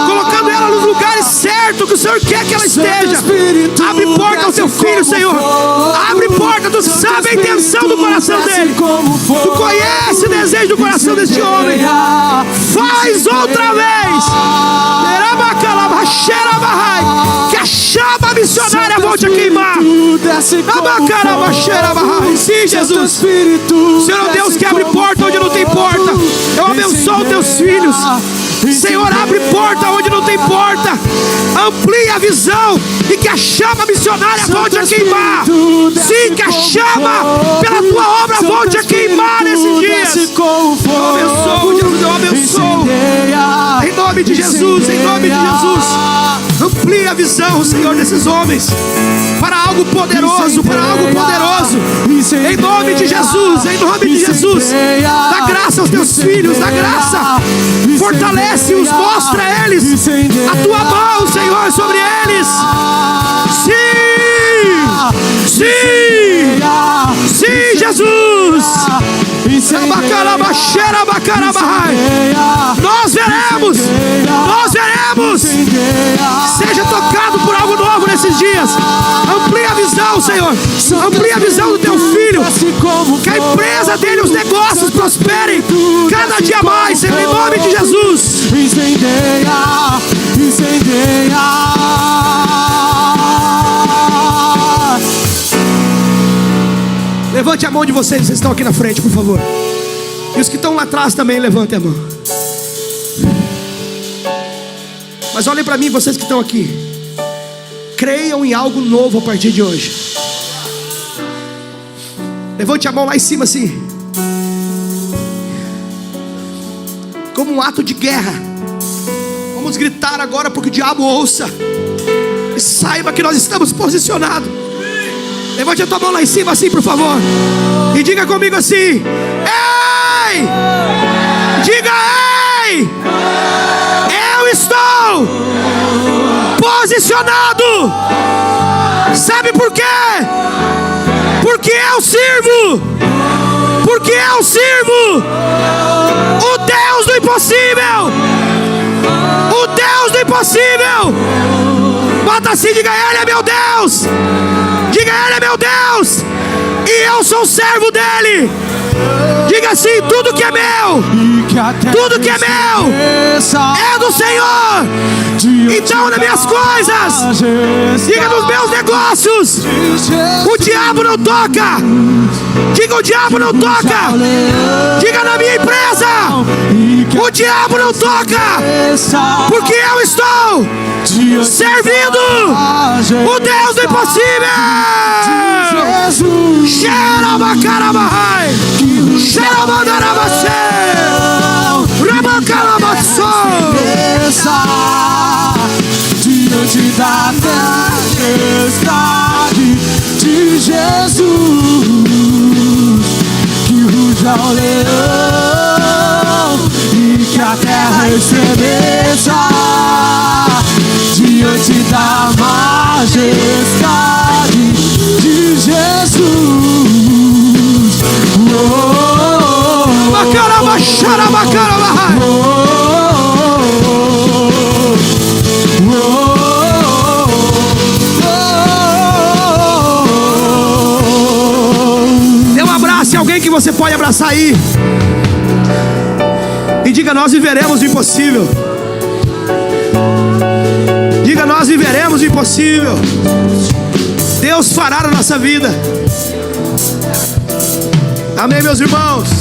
colocando ela nos lugares certos que o Senhor quer que ela esteja. Abre porta ao teu filho, Senhor. Abre porta, tu sabe a intenção do coração dele. Tu conhece o desejo do coração deste homem. Faz outra vez. Que a chama missionária volte a queimar. Sim, Jesus. O Senhor é um Deus que abre porta onde não tem porta. Eu abençoo teus filhos. Senhor, abre porta onde não tem porta. Amplia a visão e que a chama missionária volte a queimar. Sim, que a chama pela tua obra volte a queimar nesses dias. Eu abençoo, Jesus, eu abençoo. Em nome de Jesus, em nome de Jesus. Amplia a visão, Senhor, desses homens para algo poderoso, para algo poderoso. Em nome de Jesus, em nome de Jesus. Dá graça aos teus filhos, dá graça. Fortalece-os, mostra a eles a tua mão, Senhor, sobre eles. Sim, sim, sim, Jesus. Nós veremos, nós veremos. Seja tocado por algo novo nesses dias. Amplia a visão, Senhor. Amplia a visão do teu filho. Que a empresa dele, os negócios prosperem cada dia mais, Senhor, em nome de Jesus. Incendeia, incendeia. Levante a mão de vocês estão aqui na frente, por favor. E os que estão lá atrás também, levantem a mão. Mas olhem para mim, vocês que estão aqui. Creiam em algo novo a partir de hoje. Levante a mão lá em cima assim, como um ato de guerra. Vamos gritar agora para que o diabo ouça e saiba que nós estamos posicionados. Levante a tua mão lá em cima assim, por favor. E diga comigo assim: ei! Diga ei! Eu estou posicionado. Sabe por quê? Porque eu sirvo. Porque eu sirvo o Deus do impossível. O Deus do impossível. Bota assim, diga: Ele é meu Deus. Diga: Ele é meu Deus e eu sou servo dele. Diga assim: tudo que é meu, tudo que é meu é do Senhor. Então nas minhas coisas, diga: nos meus negócios, o diabo não toca. Diga: o diabo não toca. Diga: na minha empresa, o diabo não toca. Porque eu estou servindo o Deus do impossível. Xerabacarabahai, xerabandarabachê, rabacarabaçô. Diante da majestade de Jesus, que ruja o leão e que a terra estremeça. Diante da majestade de Jesus. pode abraçar aí. E diga: nós viveremos o impossível. Diga: nós viveremos o impossível. Deus fará na nossa vida. Amém, meus irmãos.